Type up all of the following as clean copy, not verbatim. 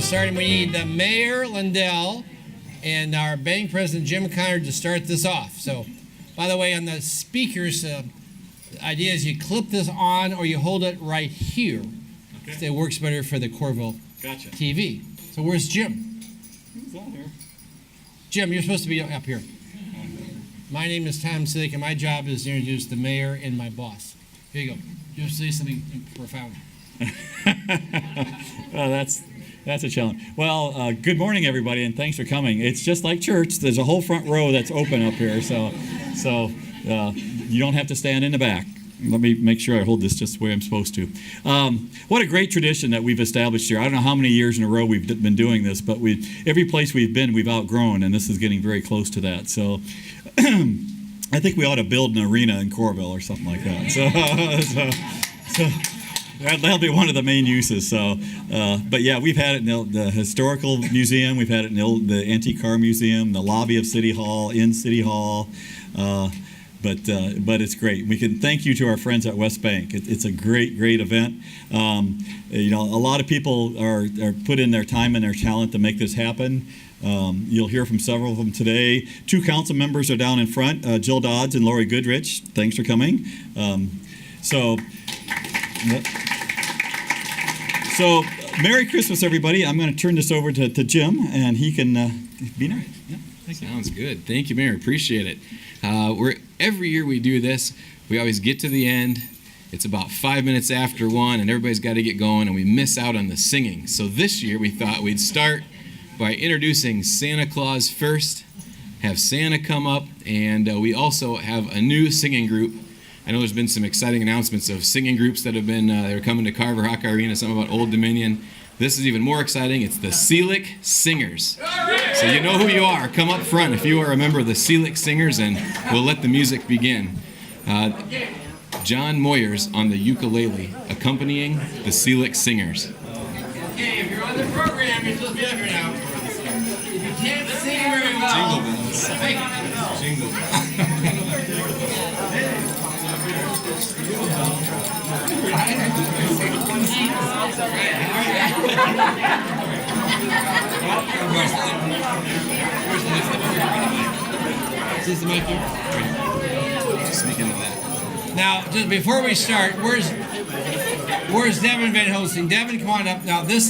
starting. We need Mayor Lindell and our bank president, Jim Conard, to start this off. So, by the way, on the speakers, the idea is you clip this on or you hold it right here. Okay. It works better for the Coralville TV. So where's Jim? He's on here. Jim, you're supposed to be up here. My name is Tom Cilek, and my job is to introduce the mayor and my boss. Here you go. You say something profound. Well, that's a challenge. Well, good morning, everybody, and thanks for coming. It's just like church. There's a whole front row that's open up here, so you don't have to stand in the back. Let me make sure I hold this just the way I'm supposed to. What a great tradition that we've established here. I don't know how many years in a row we've been doing this, but every place we've been, we've outgrown, and this is getting very close to that. So I think we ought to build an arena in Coralville or something like that. So that'll be one of the main uses. So, but yeah, we've had it in the Historical Museum. We've had it in the Antique Car Museum, the lobby of City Hall, in City Hall. But it's great. We can thank you to our friends at West Bank. It's a great event. A lot of people are put in their time and their talent to make this happen. You'll hear from several of them today. 2 council members are down in front, Jill Dodds and Lori Goodrich. Thanks for coming. So Merry Christmas, everybody. I'm going to turn this over to Jim, and he can be nice. Yeah, thank you. Sounds good. Thank you, Mayor. Appreciate it. Every year we do this, we always get to the end. It's about 5 minutes after 1, and everybody's got to get going, and we miss out on the singing. So this year we thought we'd start by introducing Santa Claus first, have Santa come up, and we also have a new singing group. I know there's been some exciting announcements of singing groups that have been they're coming to Carver Hawk Arena, something about Old Dominion. This is even more exciting. It's the Cilek Singers. So you know who you are. Come up front if you are a member of the Cilek Singers, and we'll let the music begin. John Moyers on the ukulele, accompanying the Cilek Singers. Okay, if you're on the program, you're supposed to be up here now. If you can't sing very well, Jingle Is the mic here? Speaking of that. Now, just before we start, where's Devin Van Hosting? Devin, come on up. Now, this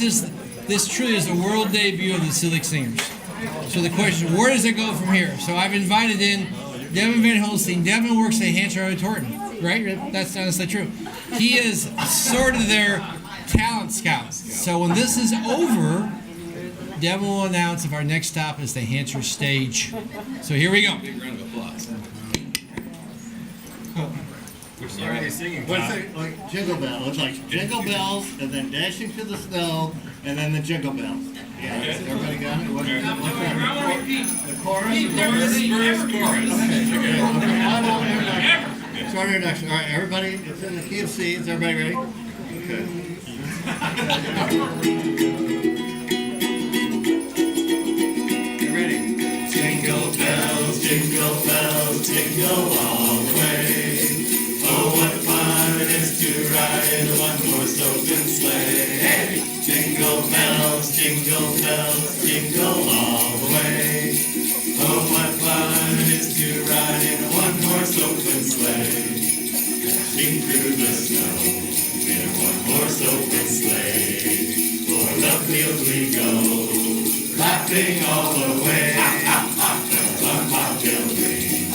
truly is a world debut of the Cilek Singers. So the question, where does it go from here? So I've invited in Devin Van Hosting. Devin works at Hansher Auditorium, right? That's honestly true. He is sort of their talent scout. So when this is over, Devin will announce if our next stop is the Hansher stage. So here we go. Big round of applause. What's it like? Jingle bells. It's like jingle bells, and then dashing to the snow, and then the jingle bells. Yeah, everybody got it? What's that? The chorus? First chorus. Okay. Start introduction. All right, everybody, it's in the key of C. Is everybody ready? Okay. You ready? Jingle bells, jingle all the way. Oh, what fun it is to ride in a one-horse open sleigh. Hey! Jingle bells, jingle all the way. Oh, what fun it is to ride in a one-horse open sleigh. Dashing through the snow in a one-horse open sleigh. O'er the fields we go, laughing all the way. Bells on bobtail ring,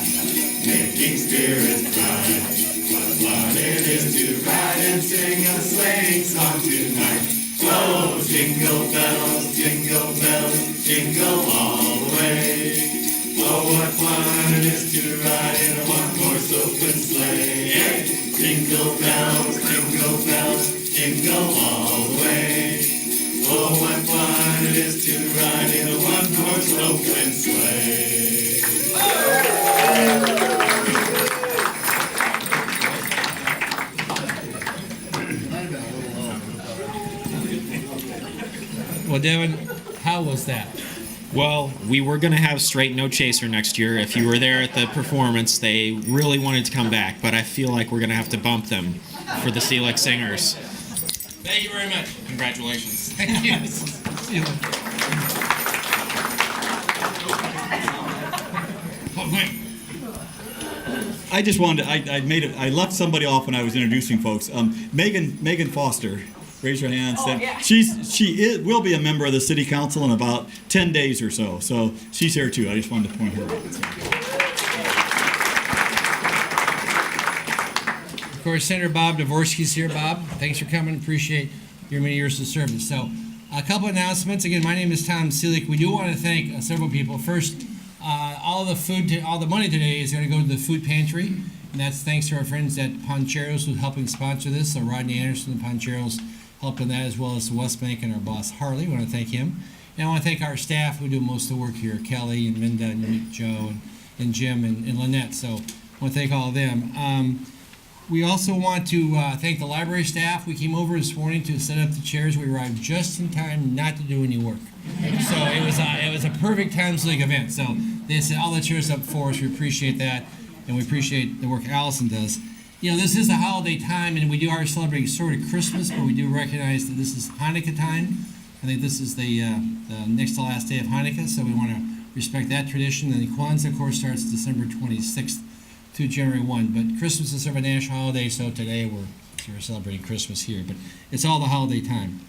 making spirits bright. What fun it is to ride and sing a sleighing song tonight. Oh, jingle bells, jingle all the way. Oh, what fun it is to ride in a one-horse open sleigh. Yeah. Jingle bells, jingle all the way. Oh, what fun it is to ride in a one-horse open sleigh. Well, Devin, how was that? Well, we were going to have Straight No Chaser next year. If you were there at the performance, they really wanted to come back, but I feel like we're going to have to bump them for the Cilek Singers. Thank you very much. Congratulations. Thank you. Ceiling. Oh, wait. I just wanted to, I left somebody off when I was introducing folks. Megan Foster, raise your hand. She will be a member of the city council in about 10 days or so. So she's here too. I just wanted to point her out. Of course, Senator Bob Dvorsky's here. Bob, thanks for coming. Appreciate your many years of service. So, a couple announcements. Again, my name is Tom Cilek. We do want to thank several people. First, all the money today is going to go to the food pantry, and that's thanks to our friends at Poncheros who's helping sponsor this. So Rodney Anderson and Poncheros helped in that, as well as the West Bank and our boss Harley. We want to thank him. And I want to thank our staff who do most of the work here, Kelly and Minda and Joe and Jim and Lynette. So I want to thank all of them. We also want to thank the library staff. We came over this morning to set up the chairs. We arrived just in time not to do any work. So it was a perfect Times League event. So they set all the chairs up for us. We appreciate that, and we appreciate the work Allison does. You know, this is the holiday time, and we are celebrating sort of Christmas, but we do recognize that this is Hanukkah time. I think this is the next to last day of Hanukkah, so we want to respect that tradition. And the Kwanzaa, of course, starts December 26th. To January 1, but Christmas is sort of a national holiday, so today we're sort of celebrating Christmas here, but it's all the holiday time.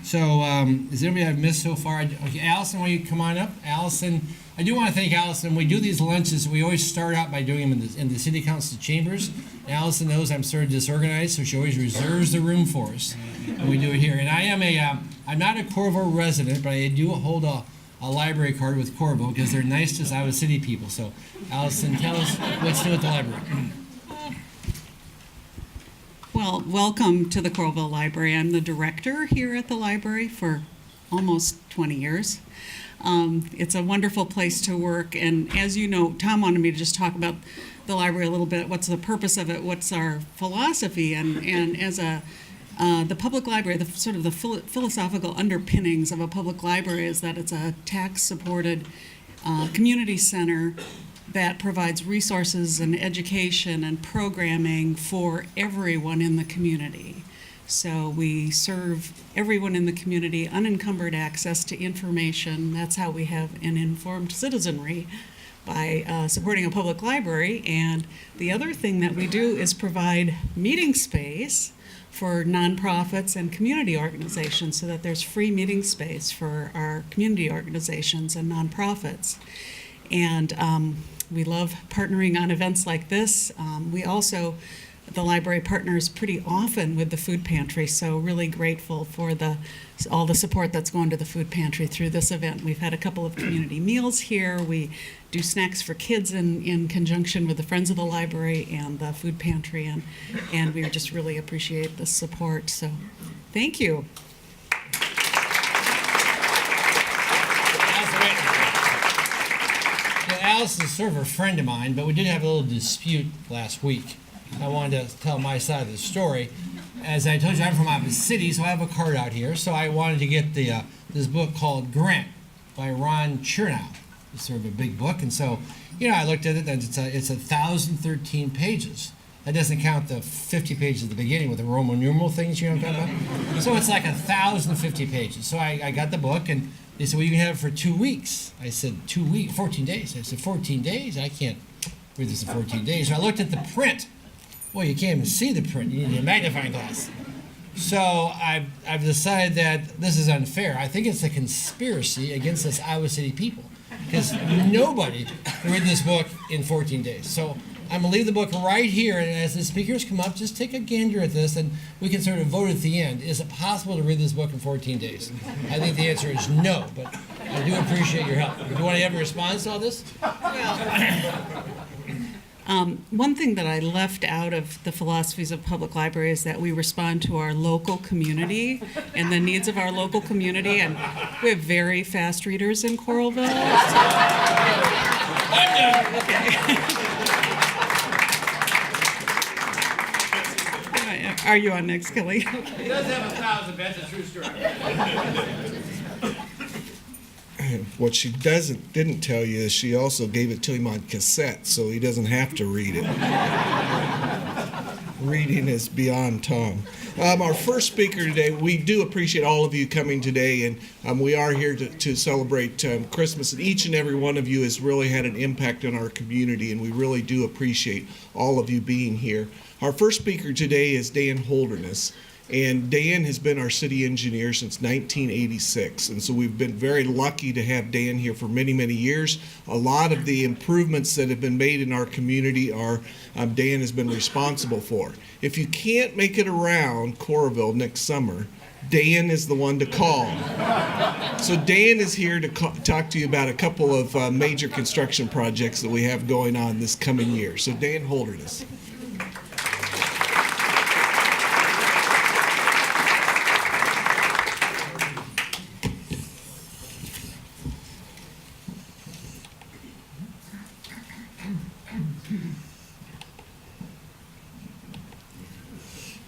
So, is anybody I've missed so far? Okay, Allison, will you come on up? Allison, I do want to thank Allison. We do these lunches, we always start out by doing them in the city council chambers. And Allison knows I'm sort of disorganized, so she always reserves the room for us, and we do it here. And I'm not a Coralville resident, but I do hold a library card with Coralville because they're nice to Iowa City people. So, Allison, tell us what's new at the library. Well, welcome to the Coralville Library. I'm the director here at the library for almost 20 years. It's a wonderful place to work, and as you know, Tom wanted me to just talk about the library a little bit. What's the purpose of it? What's our philosophy? And as the public library, the sort of the philosophical underpinnings of a public library is that it's a tax-supported community center that provides resources and education and programming for everyone in the community. So we serve everyone in the community unencumbered access to information. That's how we have an informed citizenry, by supporting a public library. And the other thing that we do is provide meeting space for nonprofits and community organizations, so that there's free meeting space for our community organizations and nonprofits. And we love partnering on events like this. We also, the library partners pretty often with the food pantry, so really grateful for all the support that's going to the food pantry through this event. We've had a couple of community meals here. We do snacks for kids in conjunction with the Friends of the Library and the food pantry, and we just really appreciate the support. So thank you. Allison's sort of a friend of mine, but we did have a little dispute last week. I wanted to tell my side of the story. As I told you, I'm from Iowa City, so I have a card out here. So I wanted to get this book called Grant by Ron Chernow. It's sort of a big book, and so, I looked at it, and it's 1,013 pages. That doesn't count the 50 pages at the beginning with the Roman numeral things, you know what I'm talking about? So it's like 1,050 pages. So I got the book, and they said, well, you can have it for 2 weeks. I said, 2 weeks, 14 days. I said, 14 days? I can't read this in 14 days. So I looked at the print. Well, you can't even see the print. You need a magnifying glass. So I've decided that this is unfair. I think it's a conspiracy against us Iowa City people, because nobody can read this book in 14 days. So I'm going to leave the book right here, and as the speakers come up, just take a gander at this, and we can sort of vote at the end. Is it possible to read this book in 14 days? I think the answer is no, but I do appreciate your help. Do you want to have a response to all this? One thing that I left out of the philosophies of public library is that we respond to our local community and the needs of our local community, and we have very fast readers in Coralville. Are you on next, Kelly? It does have 1,000, that's a true story. What she didn't tell you is she also gave it to him on cassette, so he doesn't have to read it. Reading is beyond Tom. Our first speaker today, we do appreciate all of you coming today, and we are here to celebrate Christmas, and each and every one of you has really had an impact on our community, and we really do appreciate all of you being here. Our first speaker today is Dan Holderness. And Dan has been our city engineer since 1986. And so we've been very lucky to have Dan here for many, many years. A lot of the improvements that have been made in our community are Dan has been responsible for. If you can't make it around Coralville next summer, Dan is the one to call. So Dan is here to talk to you about a couple of major construction projects that we have going on this coming year. So Dan Holderness.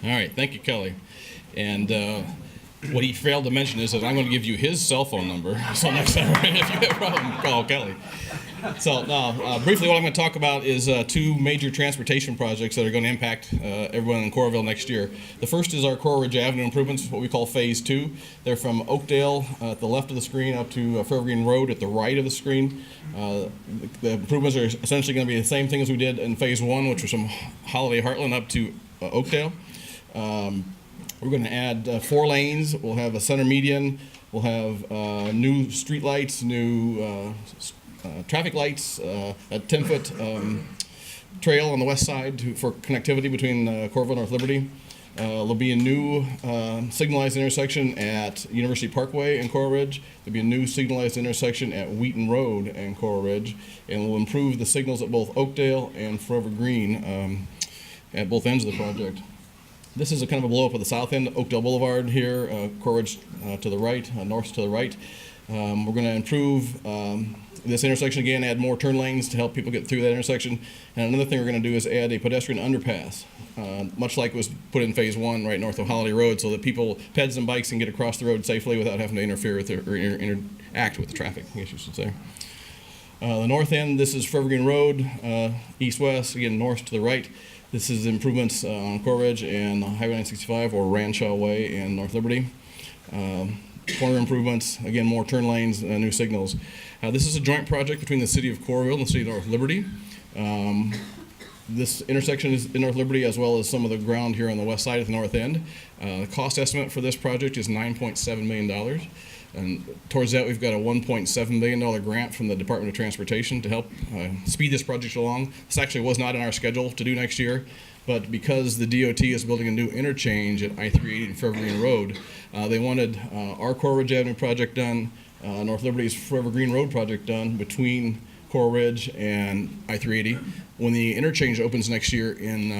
All right, thank you, Kelly. And what he failed to mention is that I'm going to give you his cell phone number. So next time, if you have a problem, call Kelly. So briefly, what I'm going to talk about is two major transportation projects that are going to impact everyone in Coralville next year. The first is our Coral Ridge Avenue improvements, what we call Phase 2. They're from Oakdale at the left of the screen up to Forever Green Road at the right of the screen. The improvements are essentially going to be the same thing as we did in Phase 1, which was from Holiday Heartland up to Oakdale. We're going to add 4 lanes. We'll have a center median. We'll have new street lights, new traffic lights, a 10-foot trail on the west side for connectivity between Coralville and North Liberty. There'll be a new signalized intersection at University Parkway and Coral Ridge. There'll be a new signalized intersection at Wheaton Road and Coral Ridge. And we'll improve the signals at both Oakdale and Forever Green at both ends of the project. This is a kind of a blow up of the south end, Oakdale Boulevard here, Coral Ridge to the right, north to the right. We're going to improve this intersection again, add more turn lanes to help people get through that intersection. And another thing we're going to do is add a pedestrian underpass, much like it was put in Phase 1 right north of Holiday Road, so that people, peds and bikes, can get across the road safely without having to interfere with or interact with the traffic, I guess you should say. The north end, this is Forever Green Road, east-west, again, north to the right. This is improvements on Coral Ridge and Highway 965 or Ranshaw Way and North Liberty. Corner improvements, again, more turn lanes, new signals. This is a joint project between the City of Coralville and the City of North Liberty. This intersection is in North Liberty as well as some of the ground here on the west side of the north end. The cost estimate for this project is $9.7 million. And towards that, we've got a $1.7 million grant from the Department of Transportation to help speed this project along. This actually was not in our schedule to do next year, but because the DOT is building a new interchange at I-380 and Forever Green Road, they wanted our Coral Ridge Avenue project done, North Liberty's Forever Green Road project done between Coral Ridge and I-380. When the interchange opens next year in,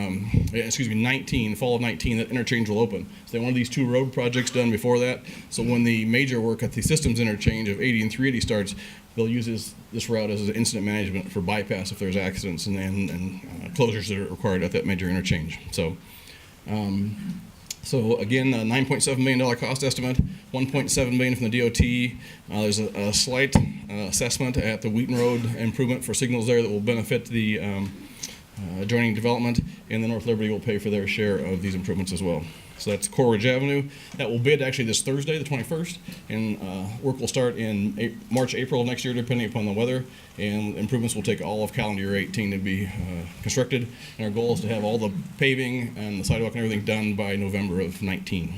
fall of 19, that interchange will open. So they wanted these 2 road projects done before that. So when the major work at the systems interchange of 80 and 380 starts, they'll use this route as an incident management for bypass if there's accidents and closures that are required at that major interchange. So again, a $9.7 million cost estimate, $1.7 million from the DOT. There's a slight assessment at the Wheaton Road improvement for signals there that will benefit the adjoining development, and the North Liberty will pay for their share of these improvements as well. So that's Coral Ridge Avenue. That will bid actually this Thursday, the 21st, and work will start in March, April of next year, depending upon the weather, and improvements will take all of calendar year 18 to be constructed, and our goal is to have all the paving and the sidewalk and everything done by November of 18.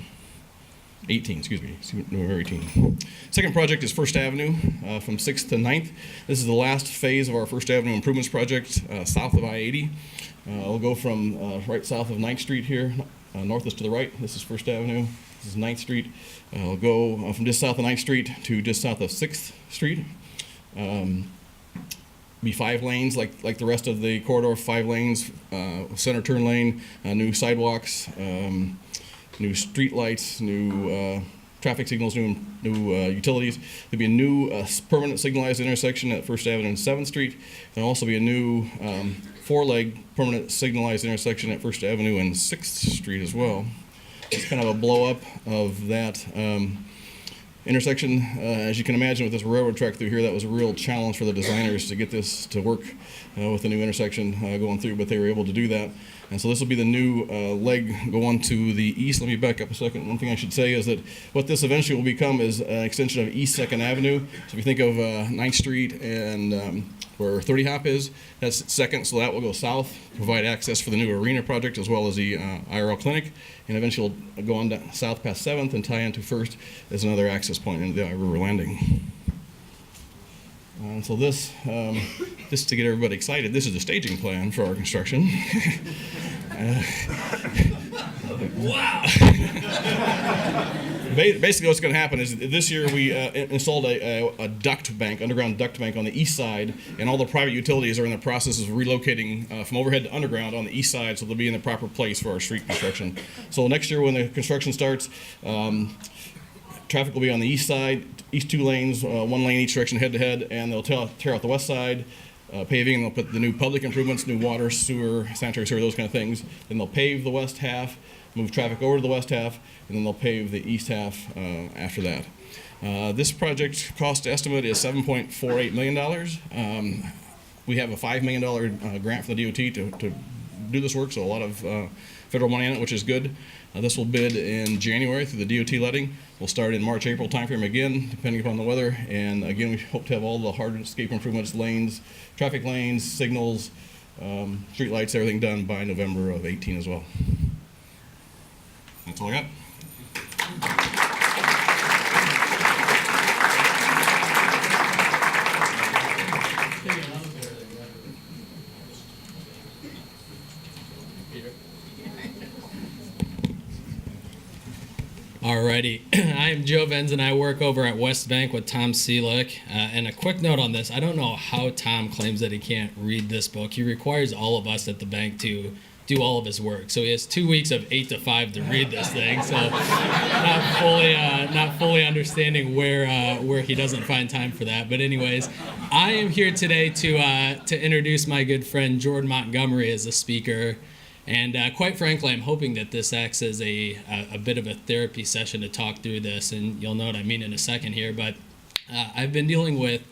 November 18. Second project is First Avenue from 6th to 9th. This is the last phase of our First Avenue improvements project south of I-80. We'll go from right south of 9th Street here. North is to the right. This is First Avenue. This is 9th Street. We'll go from just south of 9th Street to just south of 6th Street. Be 5 lanes like the rest of the corridor, 5 lanes, center turn lane, new sidewalks, new street lights, new traffic signals, new utilities. There'll be a new permanent signalized intersection at First Avenue and 7th Street. There'll also be a new 4-leg permanent signalized intersection at First Avenue and 6th Street as well. It's kind of a blow up of that intersection. As you can imagine, with this railroad track through here, that was a real challenge for the designers to get this to work with the new intersection going through, but they were able to do that. And so this will be the new leg going to the east. Let me back up a second. One thing I should say is that what this eventually will become is an extension of East 2nd Avenue. So if you think of 9th Street and where 30 Hop is, that's 2nd, so that will go south, provide access for the new arena project as well as the IRL clinic, and eventually it'll go on south past 7th and tie into 1st as another access point into the River Landing. So this, just to get everybody excited, this is the staging plan for our construction. Wow! Basically what's going to happen is this year we installed a duct bank, underground duct bank on the east side, and all the private utilities are in the process of relocating from overhead to underground on the east side, so they'll be in the proper place for our street construction. So next year when the construction starts, traffic will be on the east side, east 2 lanes, 1 lane each direction head to head, and they'll tear out the west side, paving, and they'll put the new public improvements, new water, sewer, sanitary sewer, those kind of things. Then they'll pave the west half, move traffic over to the west half, and then they'll pave the east half after that. This project cost estimate is $7.48 million. We have a $5 million grant from the DOT to do this work, so a lot of federal money in it, which is good. This will bid in January through the DOT letting. We'll start in March, April timeframe again, depending upon the weather. And again, we hope to have all the hardscape improvements, lanes, traffic lanes, signals, street lights, everything done by November of 18 as well. That's all I got. Alrighty, I am Joe Venz and I work over at West Bank with Tom Cilek. And a quick note on this, I don't know how Tom claims that he can't read this book. He requires all of us at the bank to do all of his work. So he has 2 weeks of 8 to 5 to read this thing. So not fully understanding where he doesn't find time for that. But anyways, I am here today to introduce my good friend Jordan Montgomery as a speaker. And quite frankly, I'm hoping that this acts as a bit of a therapy session to talk through this, and you'll know what I mean in a second here. But I've been dealing with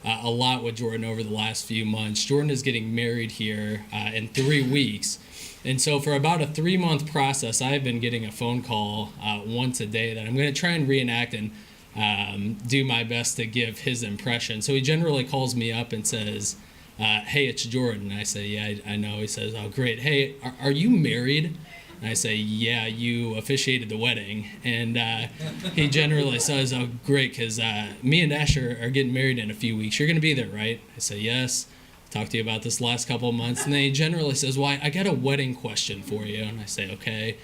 a lot with Jordan over the last few months. Jordan is getting married here in 3 weeks. And so for about a 3-month process, I've been getting a phone call once a day that I'm going to try and reenact and do my best to give his impression. So he generally calls me up and says, hey, it's Jordan. I say, yeah, I know. He says, oh, great. Hey, are you married? And I say, yeah, you officiated the wedding. And he generally says, oh, great, because me and Ash are getting married in a few weeks. You're going to be there, right? I say, yes. Talked to you about this last couple of months. And then he generally says, well, I got a wedding question for you. And I say, okay.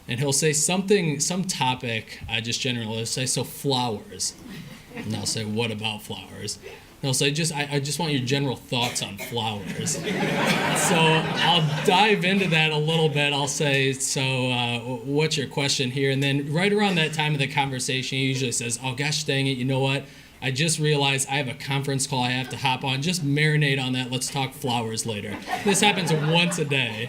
And he'll say some topic, I just generally say, so flowers. And I'll say, what about flowers? No, so I just want your general thoughts on flowers. So I'll dive into that a little bit. I'll say, so what's your question here? And then right around that time of the conversation, he usually says, oh, gosh dang it, you know what? I just realized I have a conference call I have to hop on. Just marinate on that. Let's talk flowers later. This happens once a day.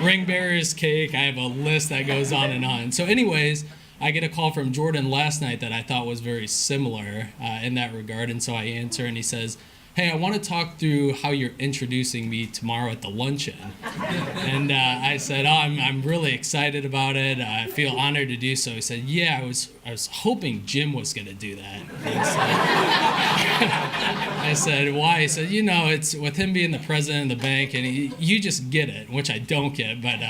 Ring bearers, cake. I have a list that goes on and on. So anyways, I get a call from Jordan last night that I thought was very similar in that regard, and so I answer, and he says, hey, I want to talk through how you're introducing me tomorrow at the luncheon. And I said, oh, I'm really excited about it. I feel honored to do so. He said, yeah, I was hoping Jim was going to do that. I said, why? He said, you know, it's with him being the president of the bank, and you just get it, which I don't get, but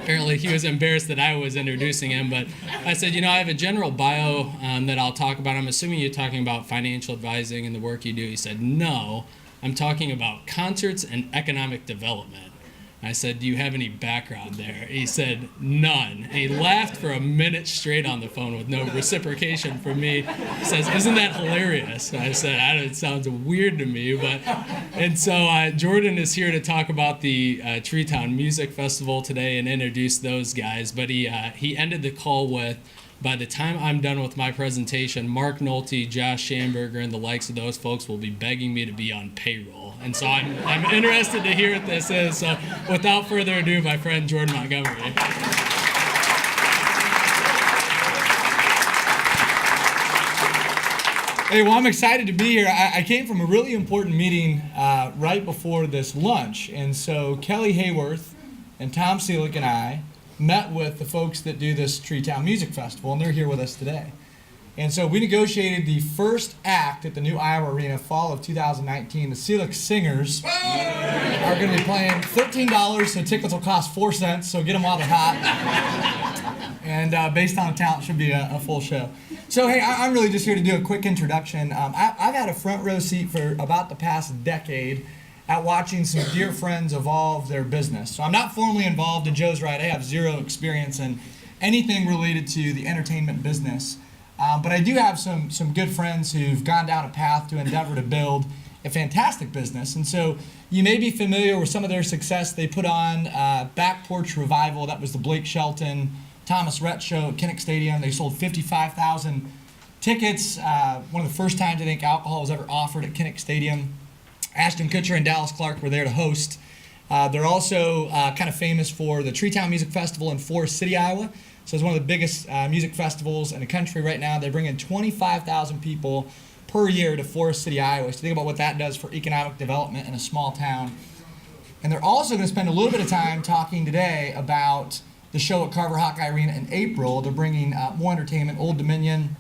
apparently he was embarrassed that I was introducing him. But I said, you know, I have a general bio that I'll talk about. I'm assuming you're talking about financial advising and the work you do. He said, no, I'm talking about concerts and economic development. I said, do you have any background there? He said, none. And he laughed for a minute straight on the phone with no reciprocation from me. He says, isn't that hilarious? I said, it sounds weird to me. And so Jordan is here to talk about the Treetown Music Festival today and introduce those guys. But he ended the call with, by the time I'm done with my presentation, Mark Nolte, Josh Schamberger, and the likes of those folks will be begging me to be on payroll. And so I'm interested to hear what this is. So without further ado, my friend Jordan Montgomery. Hey, well, I'm excited to be here. I came from a really important meeting right before this lunch. And so Kelly Hayworth and Tom Cilek and I met with the folks that do this Treetown Music Festival, and they're here with us today. And so we negotiated the first act at the new Iowa Arena, fall of 2019. The Cilek Singers are going to be playing $13, so tickets will cost 4 cents, so get them while they're hot. And based on the talent, should be a full show. So, hey, I'm really just here to do a quick introduction. I've had a front row seat for about the past decade at watching some dear friends evolve their business. So I'm not formally involved in Joe's Right. I have zero experience in anything related to the entertainment business. But I do have some good friends who've gone down a path to endeavor to build a fantastic business. And so you may be familiar with some of their success. They put on Back Porch Revival. That was the Blake Shelton, Thomas Rhett show at Kinnick Stadium. They sold 55,000 tickets. One of the first times I think alcohol was ever offered at Kinnick Stadium. Ashton Kutcher and Dallas Clark were there to host. They're also kind of famous for the Treetown Music Festival in Forest City, Iowa. So it's one of the biggest music festivals in the country right now. They bring in 25,000 people per year to Forest City, Iowa. So think about what that does for economic development in a small town. And they're also going to spend a little bit of time talking today about the show at Carver Hawkeye Arena in April. They're bringing more entertainment, Old Dominion,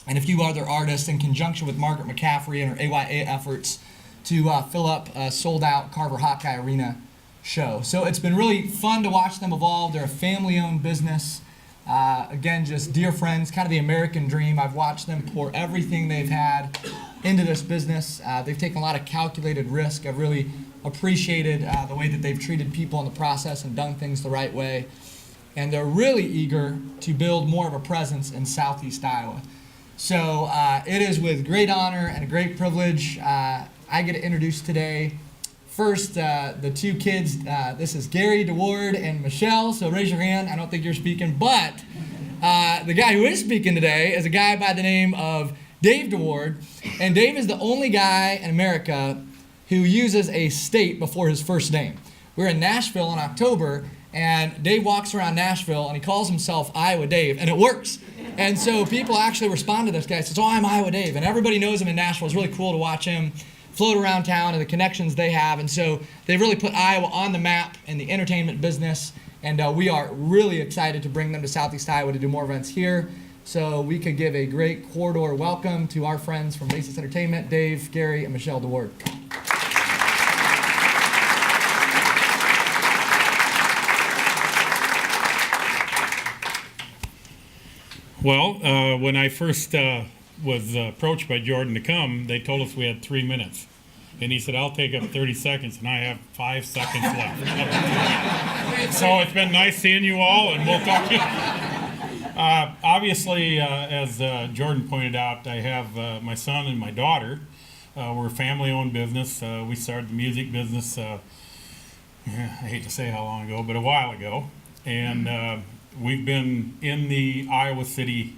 and a few other artists in conjunction with Margaret McCaffrey and her AYA efforts to fill up a sold-out Carver Hawkeye Arena show. So it's been really fun to watch them evolve. They're a family-owned business. Again, just dear friends, kind of the American dream. I've watched them pour everything they've had into this business. They've taken a lot of calculated risk. I've really appreciated the way that they've treated people in the process and done things the right way. And they're really eager to build more of a presence in Southeast Iowa. So it is with great honor and a great privilege I get to introduce today first, the two kids. This is Gary DeWard and Michelle, so raise your hand. I don't think you're speaking, but the guy who is speaking today is a guy by the name of Dave DeWard, and Dave is the only guy in America who uses a state before his first name. We're in Nashville in October, and Dave walks around Nashville, and he calls himself Iowa Dave, and it works. And so people actually respond to this guy. Says, "Oh, I'm Iowa Dave," and everybody knows him in Nashville. It's really cool to watch him float around town and the connections they have. And so they've really put Iowa on the map in the entertainment business. And we are really excited to bring them to Southeast Iowa to do more events here. So we could give a great corridor welcome to our friends from Basis Entertainment, Dave, Gary, and Michelle DeWard. Well, when I first was approached by Jordan to come, they told us we had 3 minutes. And he said, "I'll take up 30 seconds, and I have 5 seconds left." So it's been nice seeing you all, and we'll talk to you. Obviously, as Jordan pointed out, I have my son and my daughter. We're a family-owned business. We started the music business, I hate to say how long ago, but a while ago. And we've been in the Iowa City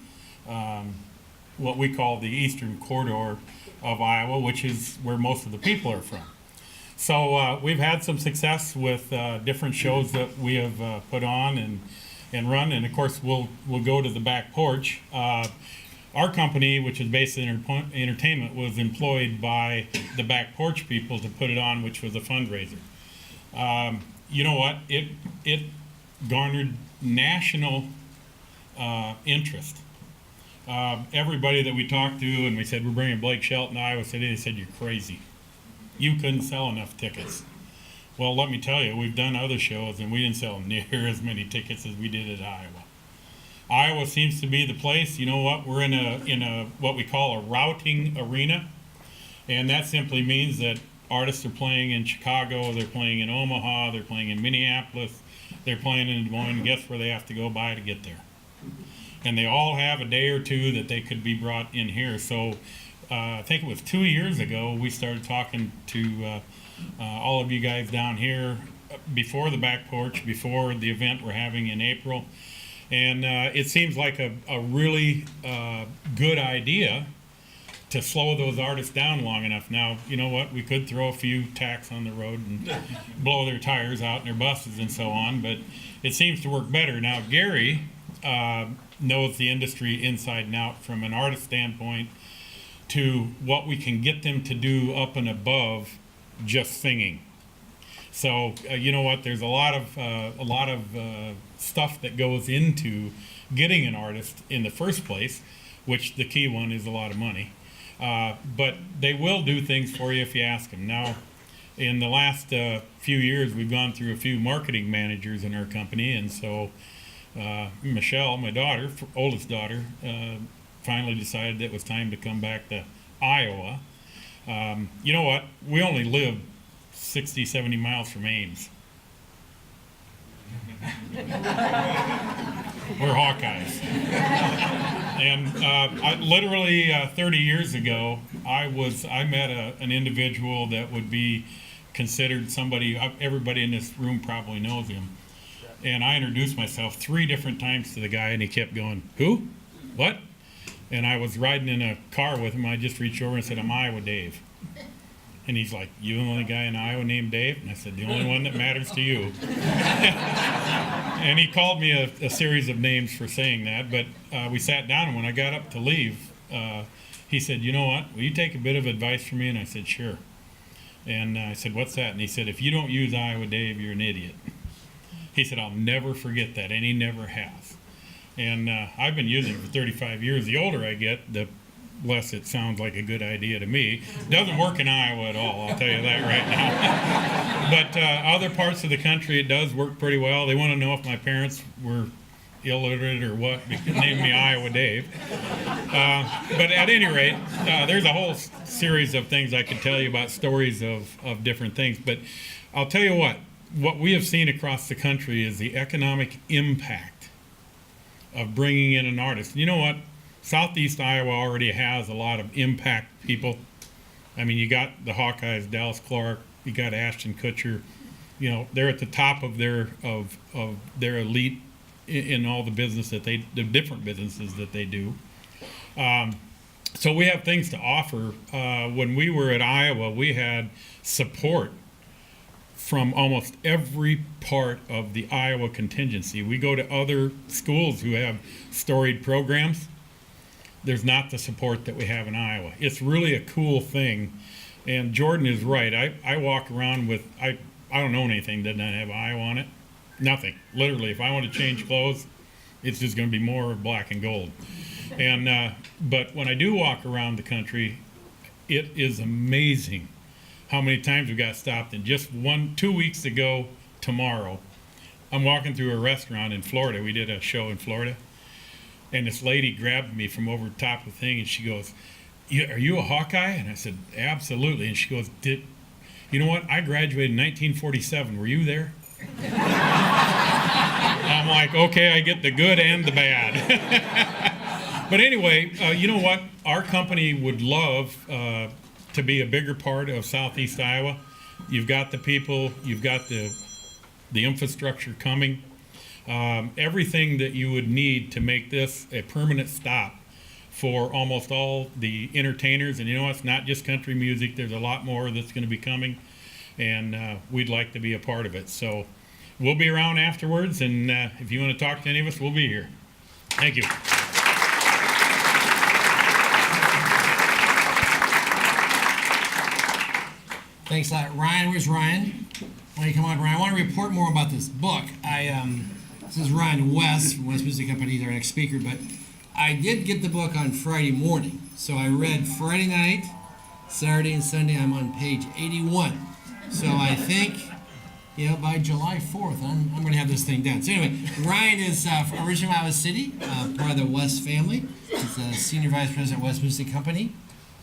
what we call the eastern corridor of Iowa, which is where most of the people are from. So we've had some success with different shows that we have put on and run, and of course we'll go to the Back Porch. Our company, which is Basis Entertainment, was employed by the Back Porch people to put it on, which was a fundraiser. You know what? It garnered national interest. Everybody that we talked to, and we said, "We're bringing Blake Shelton to Iowa City," they said, "You're crazy. You couldn't sell enough tickets." Well, let me tell you, we've done other shows, and we didn't sell near as many tickets as we did at Iowa. Iowa seems to be the place. You know what? We're in a what we call a routing arena, and that simply means that artists are playing in Chicago, they're playing in Omaha, they're playing in Minneapolis, they're playing in Des Moines. Guess where they have to go by to get there? And they all have a day or two that they could be brought in here. So I think it was 2 years ago we started talking to all of you guys down here before the Back Porch, before the event we're having in April. And it seems like a really good idea to slow those artists down long enough. Now, you know what? We could throw a few tacks on the road and blow their tires out in their buses and so on, but it seems to work better. Now, Gary knows the industry inside and out from an artist standpoint. to what we can get them to do up and above just singing. So you know what? There's a lot of stuff that goes into getting an artist in the first place, which the key one is a lot of money. But they will do things for you if you ask them. Now, in the last few years, we've gone through a few marketing managers in our company, and so Michelle, my daughter, oldest daughter, finally decided it was time to come back to Iowa. You know what? We only live 60, 70 miles from Ames. We're Hawkeyes. And literally 30 years ago, I met an individual that would be considered somebody, everybody in this room probably knows him. And I introduced myself 3 different times to the guy, and he kept going, "Who? What?" And I was riding in a car with him. I just reached over and said, "I'm Iowa Dave." And he's like, "You the only guy in Iowa named Dave?" And I said, "The only one that matters to you." And he called me a series of names for saying that, but we sat down, and when I got up to leave, he said, "You know what, will you take a bit of advice from me?" And I said, "Sure." And I said, "What's that?" And he said, "If you don't use Iowa Dave, you're an idiot." He said, "I'll never forget that," and he never has. And I've been using it for 35 years. The older I get, the less it sounds like a good idea to me. Doesn't work in Iowa at all, I'll tell you that right now. But other parts of the country, it does work pretty well. They want to know if my parents were illiterate or what, named me Iowa Dave. But at any rate, there's a whole series of things I could tell you about stories of different things. But I'll tell you what we have seen across the country is the economic impact of bringing in an artist. You know what? Southeast Iowa already has a lot of impact people. I mean, you got the Hawkeyes, Dallas Clark, you got Ashton Kutcher. You know, they're at the top of their elite in all the business that the different businesses that they do. So we have things to offer. When we were at Iowa, we had support from almost every part of the Iowa contingency. We go to other schools who have storied programs. There's not the support that we have in Iowa. It's really a cool thing. And Jordan is right. I walk around with, I don't own anything that doesn't have Iowa on it. Nothing. Literally, if I want to change clothes, it's just going to be more black and gold. And but when I do walk around the country, it is amazing how many times we got stopped. And just 2 weeks ago tomorrow, I'm walking through a restaurant in Florida. We did a show in Florida. And this lady grabbed me from over the top of the thing, and she goes, "Are you a Hawkeye?" And I said, "Absolutely." And she goes, "You know what? I graduated in 1947. Were you there?" I'm like, okay, I get the good and the bad. But anyway, you know what? Our company would love to be a bigger part of Southeast Iowa. You've got the people, you've got the infrastructure coming. Everything that you would need to make this a permanent stop for almost all the entertainers. And you know, it's not just country music. There's a lot more that's going to be coming, and we'd like to be a part of it. So we'll be around afterwards, and if you want to talk to any of us, we'll be here. Thank you. Thanks a lot. Ryan, where's Ryan? Why don't you come on, Ryan? I want to report more about this book. This is Ryan West from West Music Company. He's our next speaker, but I did get the book on Friday morning. So I read Friday night, Saturday, and Sunday. I'm on page 81. So I think, by July 4th, I'm going to have this thing done. So anyway, Ryan is originally from Iowa City, part of the West family. He's a senior vice president at West Music Company.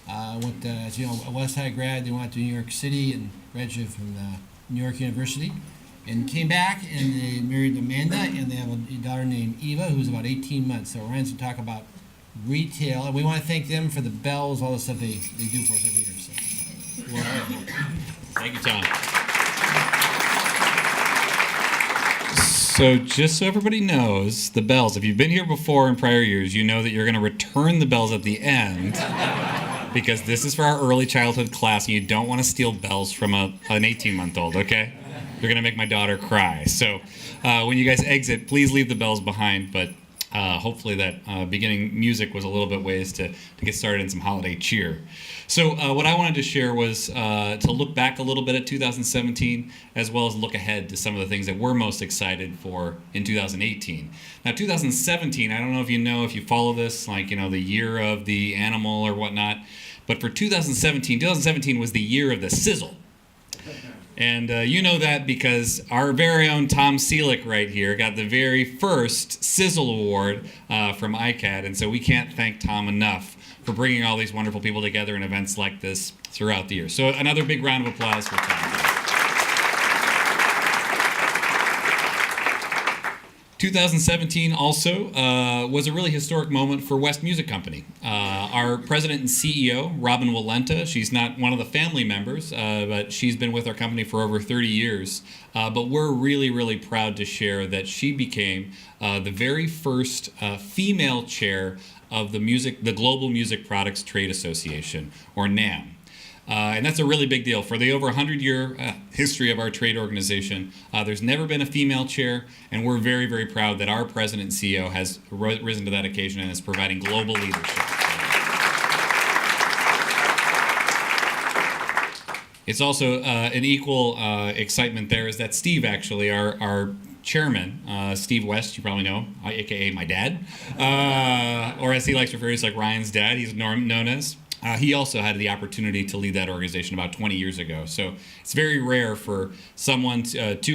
Went, as you know, a West High grad. They went to New York City and graduated from New York University, and came back, and they married Amanda, and they have a daughter named Eva, who's about 18 months. So Ryan's going to talk about retail, and we want to thank them for the bells, all the stuff they do for us every year. So, Thank you, Tom. So just so everybody knows, the bells, if you've been here before in prior years, you know that you're going to return the bells at the end, because this is for our early childhood class, and you don't want to steal bells from an 18-month-old, okay? You're going to make my daughter cry. So when you guys exit, please leave the bells behind, but hopefully that beginning music was a little bit ways to get started in some holiday cheer. So what I wanted to share was to look back a little bit at 2017, as well as look ahead to some of the things that we're most excited for in 2018. Now 2017, I don't know if you follow this, like, the year of the animal or whatnot, but for 2017 was the year of the sizzle. And you know that because our very own Tom Cilek right here got the very first Sizzle Award from ICAD, and so we can't thank Tom enough for bringing all these wonderful people together in events like this throughout the year. So another big round of applause for Tom. 2017 also was a really historic moment for West Music Company. Our president and CEO, Robin Walenta, she's not one of the family members, but she's been with our company for over 30 years. But we're really, really proud to share that she became the very first female chair of the Global Music Products Trade Association, or NAM. And that's a really big deal. For the over 100-year history of our trade organization, there's never been a female chair, and we're very, very proud that our president and CEO has risen to that occasion and is providing global leadership. It's also an equal excitement there is that Steve, actually, our chairman, Steve West, you probably know, aka my dad, or as he likes to refer to, he's like Ryan's dad, he's known as. He also had the opportunity to lead that organization about 20 years ago. So it's very rare for someone,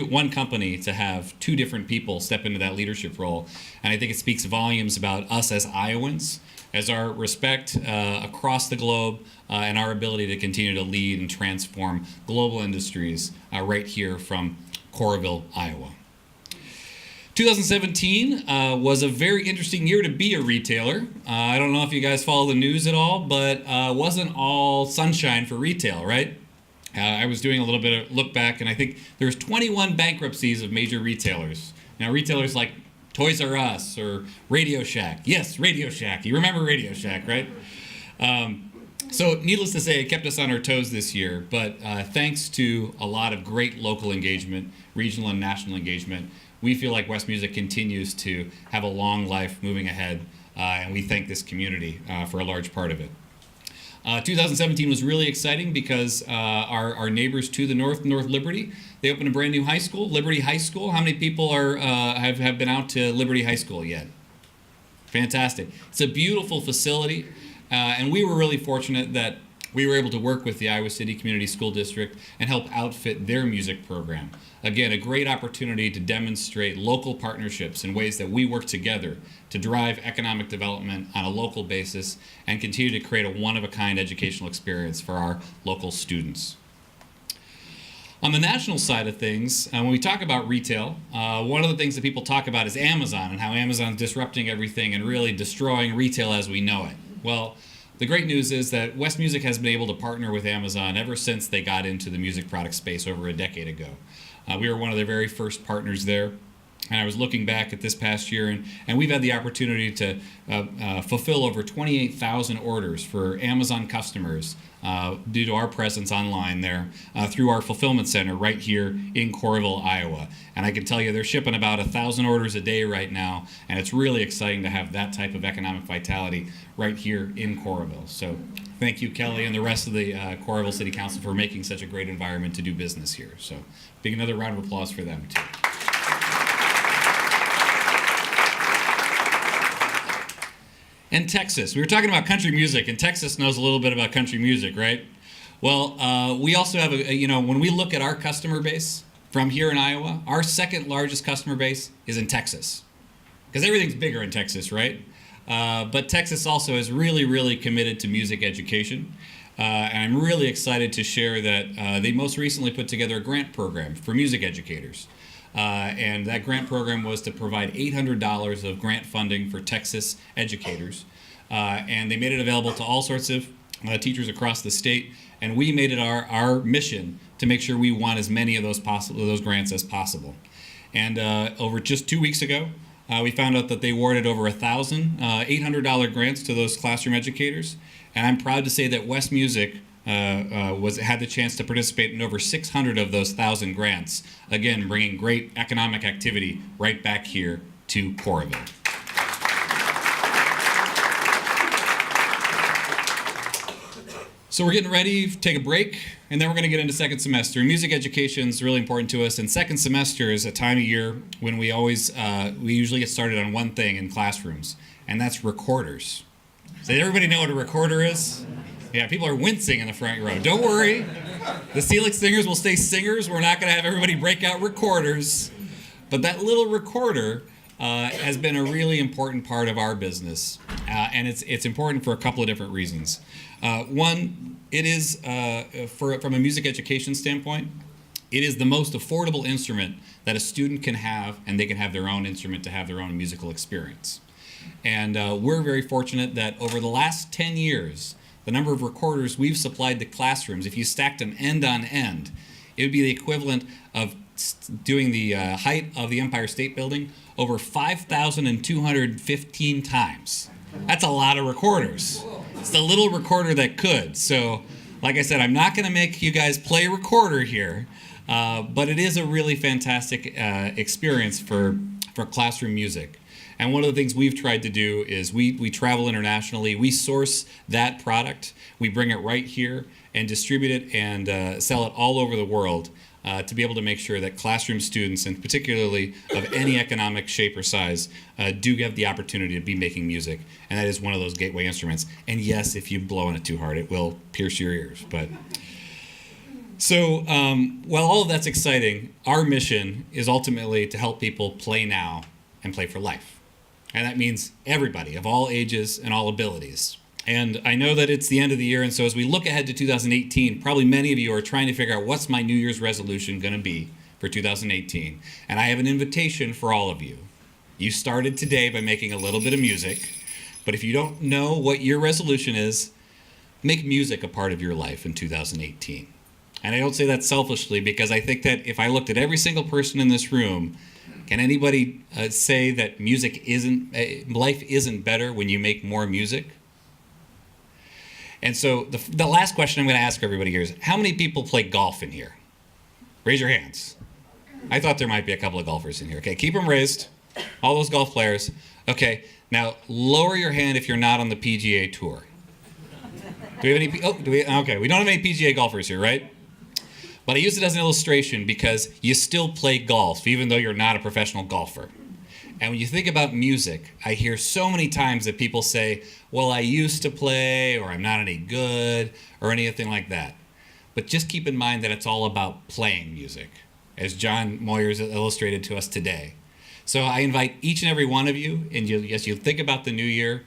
one company, to have two different people step into that leadership role. And I think it speaks volumes about us as Iowans, as our respect across the globe, and our ability to continue to lead and transform global industries right here from Coralville, Iowa. 2017 was a very interesting year to be a retailer. I don't know if you guys follow the news at all, but wasn't all sunshine for retail, right? I was doing a little bit of look back, and I think there's 21 bankruptcies of major retailers. Now, retailers like Toys R Us or Radio Shack. Yes, Radio Shack. You remember Radio Shack, right? So needless to say, it kept us on our toes this year, but thanks to a lot of great local engagement, regional and national engagement, we feel like West Music continues to have a long life moving ahead, and we thank this community for a large part of it. 2017 was really exciting because our neighbors to the north, North Liberty, they opened a brand new high school, Liberty High School. How many people have been out to Liberty High School yet? Fantastic. It's a beautiful facility, and we were really fortunate that we were able to work with the Iowa City Community School District and help outfit their music program. Again, a great opportunity to demonstrate local partnerships in ways that we work together to drive economic development on a local basis and continue to create a one-of-a-kind educational experience for our local students. On the national side of things, when we talk about retail, one of the things that people talk about is Amazon and how Amazon's disrupting everything and really destroying retail as we know it. Well, the great news is that West Music has been able to partner with Amazon ever since they got into the music product space over a decade ago. We were one of their very first partners there. And I was looking back at this past year, and we've had the opportunity to fulfill over 28,000 orders for Amazon customers due to our presence online there through our fulfillment center right here in Coralville, Iowa. And I can tell you they're shipping about 1,000 orders a day right now, and it's really exciting to have that type of economic vitality right here in Coralville. So thank you, Kelly, and the rest of the Coralville City Council for making such a great environment to do business here. So big another round of applause for them, too. And Texas. We were talking about country music, and Texas knows a little bit about country music, right? Well, we also have when we look at our customer base from here in Iowa, our second largest customer base is in Texas. Because everything's bigger in Texas, right? But Texas also is really, really committed to music education. And I'm really excited to share that they most recently put together a grant program for music educators. And that grant program was to provide $800 of grant funding for Texas educators. And they made it available to all sorts of teachers across the state. And we made it our mission to make sure we won as many of those grants as possible. And over just 2 weeks ago, we found out that they awarded over 1,000 $800 grants to those classroom educators. And I'm proud to say that West Music had the chance to participate in over 600 of those 1,000 grants, again bringing great economic activity right back here to Coralville. So we're getting ready to take a break, and then we're going to get into second semester. Music education is really important to us, and second semester is a time of year when we usually get started on one thing in classrooms, and that's recorders. So everybody know what a recorder is? Yeah, people are wincing in the front row. Don't worry, the Cilek singers will stay singers. We're not going to have everybody break out recorders, but that little recorder has been a really important part of our business, and it's important for a couple of different reasons. One, it is, from a music education standpoint, it is the most affordable instrument that a student can have, and they can have their own instrument to have their own musical experience. And we're very fortunate that over the last 10 years, the number of recorders we've supplied to classrooms, if you stacked them end on end, it would be the equivalent of doing the height of the Empire State Building over 5,215 times. That's a lot of recorders. It's the little recorder that could. So, like I said, I'm not going to make you guys play a recorder here, but it is a really fantastic experience for classroom music. And one of the things we've tried to do is we travel internationally. We source that product. We bring it right here and distribute it and sell it all over the world to be able to make sure that classroom students, and particularly of any economic shape or size, do have the opportunity to be making music. And that is one of those gateway instruments. And yes, if you blow on it too hard, it will pierce your ears. So while all of that's exciting, our mission is ultimately to help people play now and play for life. And that means everybody of all ages and all abilities. And I know that it's the end of the year, and so as we look ahead to 2018, probably many of you are trying to figure out what's my New Year's resolution going to be for 2018. And I have an invitation for all of you. You started today by making a little bit of music, but if you don't know what your resolution is, make music a part of your life in 2018. And I don't say that selfishly, because I think that if I looked at every single person in this room, can anybody say that life isn't better when you make more music? And so the last question I'm going to ask everybody here is, how many people play golf in here? Raise your hands. I thought there might be a couple of golfers in here. Okay, keep them raised. All those golf players. Okay, now lower your hand if you're not on the PGA Tour. Do we have any? Okay, we don't have any PGA golfers here, right? But I use it as an illustration because you still play golf, even though you're not a professional golfer. And when you think about music, I hear so many times that people say, well, I used to play, or I'm not any good, or anything like that. But just keep in mind that it's all about playing music, as John Moyers illustrated to us today. So I invite each and every one of you, and as you think about the new year,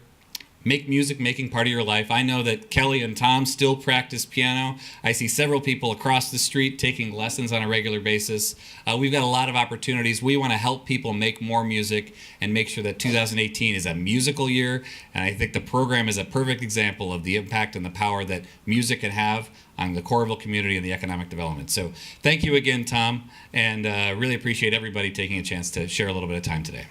make music making part of your life. I know that Kelly and Tom still practice piano. I see several people across the street taking lessons on a regular basis. We've got a lot of opportunities. We want to help people make more music and make sure that 2018 is a musical year. And I think the program is a perfect example of the impact and the power that music can have on the Coralville community and the economic development. So thank you again, Tom, and really appreciate everybody taking a chance to share a little bit of time today.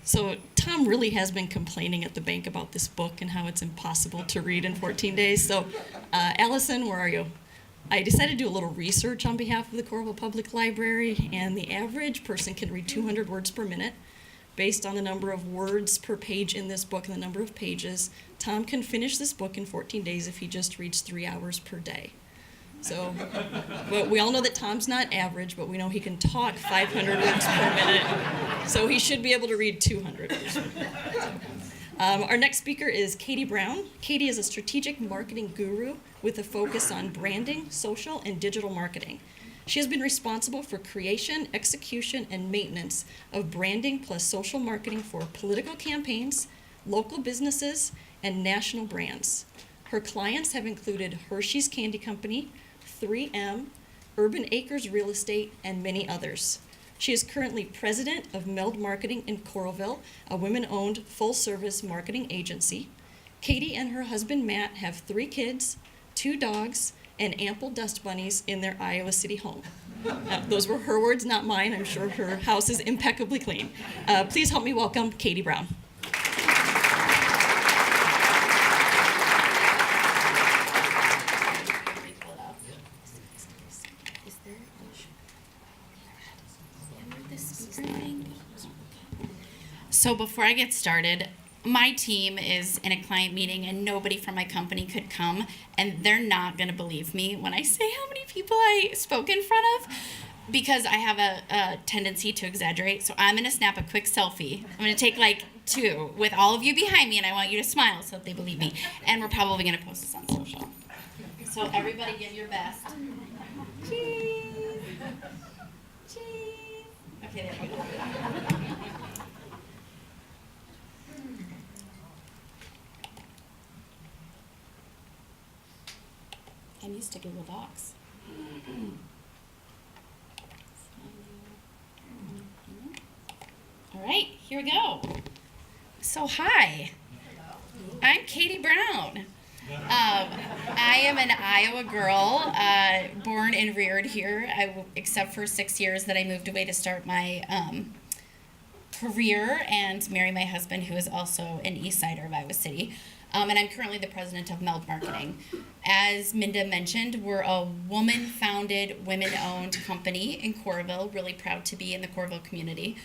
So Tom really has been complaining at the bank about this book and how it's impossible to read in 14 days. So Allison, where are you? I decided to do a little research on behalf of the Coralville Public Library, and the average person can read 200 words per minute. Based on the number of words per page in this book and the number of pages, Tom can finish this book in 14 days if he just reads 3 hours per day. So, but we all know that Tom's not average, but we know he can talk 500 words per minute, so he should be able to read 200 words. Our next speaker is Katie Brown. Katie is a strategic marketing guru with a focus on branding, social, and digital marketing. She has been responsible for creation, execution, and maintenance of branding plus social marketing for political campaigns, local businesses, and national brands. Her clients have included Hershey's Candy Company, 3M, Urban Acres Real Estate, and many others. She is currently president of Meld Marketing in Coralville, a women-owned full-service marketing agency. Katie and her husband Matt have 3 kids, 2 dogs, and ample dust bunnies in their Iowa City home. Those were her words, not mine. I'm sure her house is impeccably clean. Please help me welcome Katie Brown. So before I get started, my team is in a client meeting and nobody from my company could come, and they're not going to believe me when I say how many people I spoke in front of, because I have a tendency to exaggerate. So I'm going to snap a quick selfie. I'm going to take like 2 with all of you behind me, and I want you to smile so that they believe me. And we're probably going to post this on social. So everybody give your best. Cheese. Cheese. Okay, there you go. I'm used to Google Docs. All right, here we go. So hi, I'm Katie Brown. I am an Iowa girl, born and reared here, except for 6 years that I moved away to start my career and marry my husband, who is also an East Sider of Iowa City. And I'm currently the president of Meld Marketing. As Minda mentioned, we're a woman-founded, women-owned company in Coralville, really proud to be in the Coralville community.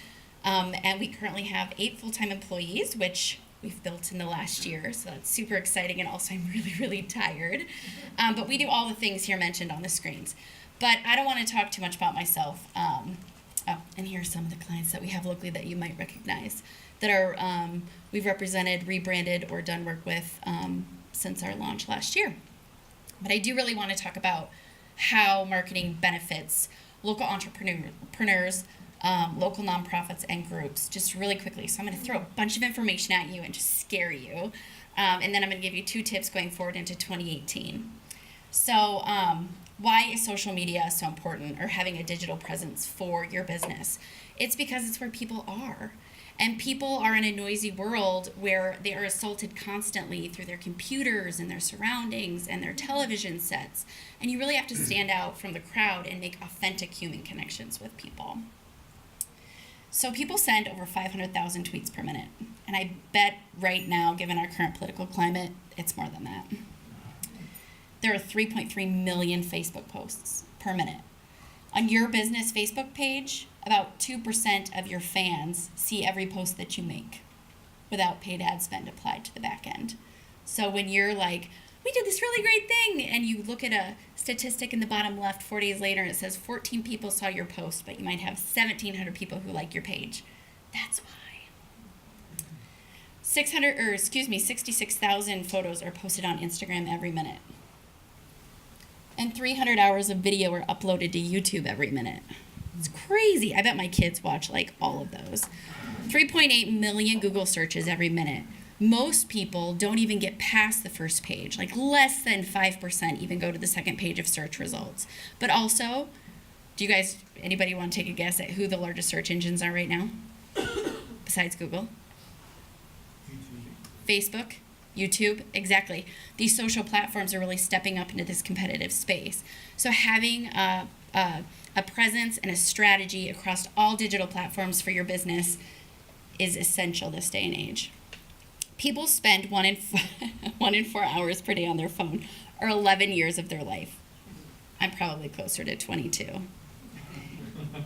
And we currently have 8 full-time employees, which we've built in the last year, so that's super exciting, and also I'm really, really tired. But we do all the things here mentioned on the screens. But I don't want to talk too much about myself. And here are some of the clients that we have locally that you might recognize that are we've represented, rebranded, or done work with since our launch last year. But I do really want to talk about how marketing benefits local entrepreneurs, local nonprofits, and groups, just really quickly. So I'm going to throw a bunch of information at you and just scare you. And then I'm going to give you 2 tips going forward into 2018. So why is social media so important, or having a digital presence for your business? It's because it's where people are. And people are in a noisy world where they are assaulted constantly through their computers and their surroundings and their television sets. And you really have to stand out from the crowd and make authentic human connections with people. So people send over 500,000 tweets per minute. And I bet right now, given our current political climate, it's more than that. There are 3.3 million Facebook posts per minute. On your business Facebook page, about 2% of your fans see every post that you make without paid ad spend applied to the back end. So when you're like, we did this really great thing, and you look at a statistic in the bottom left 4 days later and it says 14 people saw your post, but you might have 1,700 people who like your page. That's why. 66,000 photos are posted on Instagram every minute. And 300 hours of video are uploaded to YouTube every minute. It's crazy. I bet my kids watch like all of those. 3.8 million Google searches every minute. Most people don't even get past the first page. Like less than 5% even go to the second page of search results. But also, anybody want to take a guess at who the largest search engines are right now? Besides Google? Facebook? YouTube, exactly. These social platforms are really stepping up into this competitive space. So having a presence and a strategy across all digital platforms for your business is essential this day and age. People spend 1 in 4 hours per day on their phone, or 11 years of their life. I'm probably closer to 22.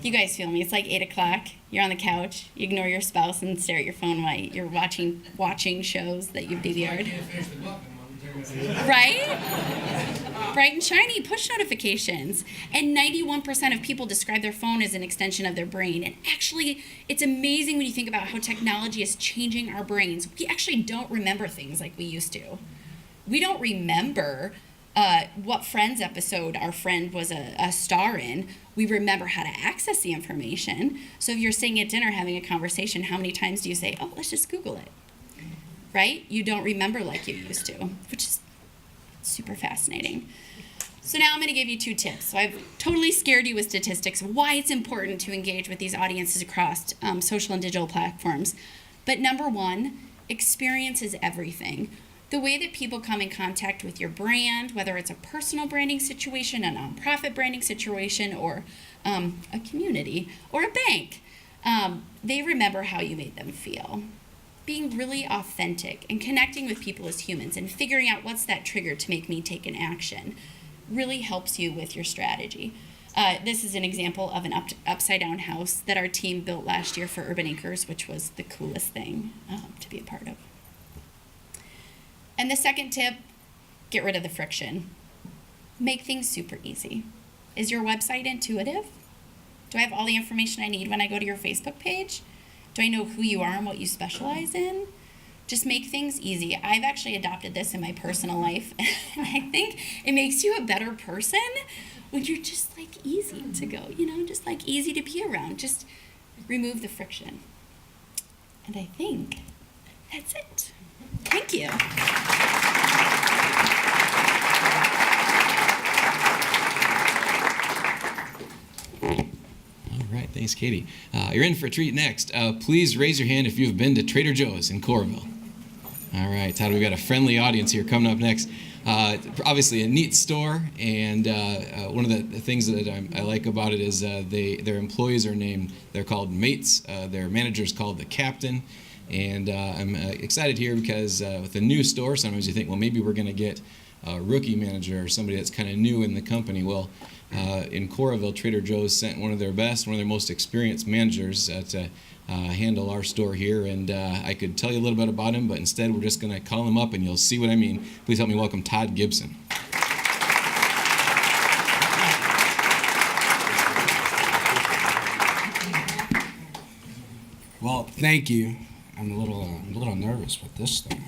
You guys feel me? It's like 8 o'clock. You're on the couch. You ignore your spouse and stare at your phone while you're watching shows that you've DVR'd. Right? Bright and shiny push notifications. And 91% of people describe their phone as an extension of their brain. And actually, it's amazing when you think about how technology is changing our brains. We actually don't remember things like we used to. We don't remember what Friends episode our friend was a star in. We remember how to access the information. So if you're sitting at dinner having a conversation, how many times do you say, oh, let's just Google it? Right? You don't remember like you used to, which is super fascinating. So now I'm going to give you 2 tips. So I've totally scared you with statistics of why it's important to engage with these audiences across social and digital platforms. But number 1, experience is everything. The way that people come in contact with your brand, whether it's a personal branding situation, a nonprofit branding situation, or a community, or a bank, they remember how you made them feel. Being really authentic and connecting with people as humans and figuring out what's that trigger to make me take an action really helps you with your strategy. This is an example of an upside down house that our team built last year for Urban Acres, which was the coolest thing to be a part of. And the second tip, get rid of the friction. Make things super easy. Is your website intuitive? Do I have all the information I need when I go to your Facebook page? Do I know who you are and what you specialize in? Just make things easy. I've actually adopted this in my personal life, and I think it makes you a better person when you're just like easy to go, just like easy to be around. Just remove the friction. And I think that's it. Thank you. All right, thanks, Katie. You're in for a treat next. Please raise your hand if you've been to Trader Joe's in Coralville. All right, Todd, we've got a friendly audience here coming up next. Obviously a neat store, and one of the things that I like about it is their employees are named, they're called mates, their manager's called the captain, and I'm excited here because with a new store, sometimes you think, well, maybe we're going to get a rookie manager or somebody that's kind of new in the company. Well, in Coralville, Trader Joe's sent one of their best, one of their most experienced managers to handle our store here, and I could tell you a little bit about him, but instead we're just going to call him up and you'll see what I mean. Please help me welcome Todd Gibson. Well, thank you. I'm a little nervous with this thing.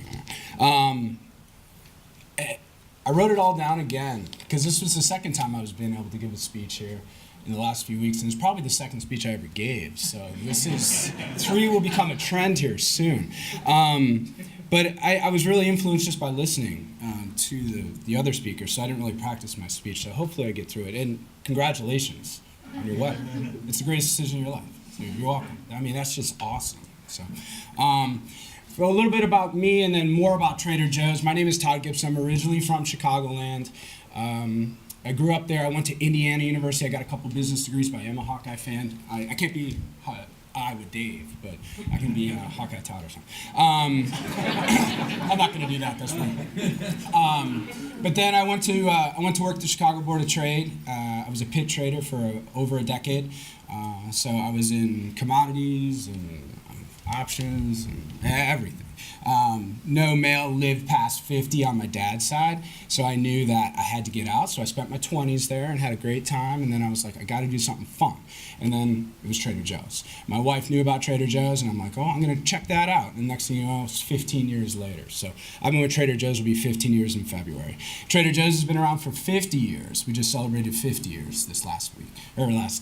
I wrote it all down again because this was the second time I was being able to give a speech here in the last few weeks, and it's probably the second speech I ever gave. So this is 3 will become a trend here soon. But I was really influenced just by listening to the other speakers, so I didn't really practice my speech. So hopefully I get through it. And congratulations on your wedding. It's the greatest decision in your life. So you're welcome. I mean, that's just awesome. So. For a little bit about me and then more about Trader Joe's. My name is Todd Gibson. I'm originally from Chicagoland. I grew up there. I went to Indiana University. I got a couple business degrees, but I am a Hawkeye fan. I can't be with Dave, but I can be Hawkeye Todd or something. I'm not going to do that this one. But then I went to work at the Chicago Board of Trade. I was a pit trader for over a decade. So I was in commodities and options and everything. No male lived past 50 on my dad's side, so I knew that I had to get out. So I spent my 20s there and had a great time, and then I was like, I got to do something fun. And then it was Trader Joe's. My wife knew about Trader Joe's, and I'm like, oh, I'm going to check that out. And next thing you know, it's 15 years later. So I've been with Trader Joe's, will be 15 years in February. Trader Joe's has been around for 50 years. We just celebrated 50 years this last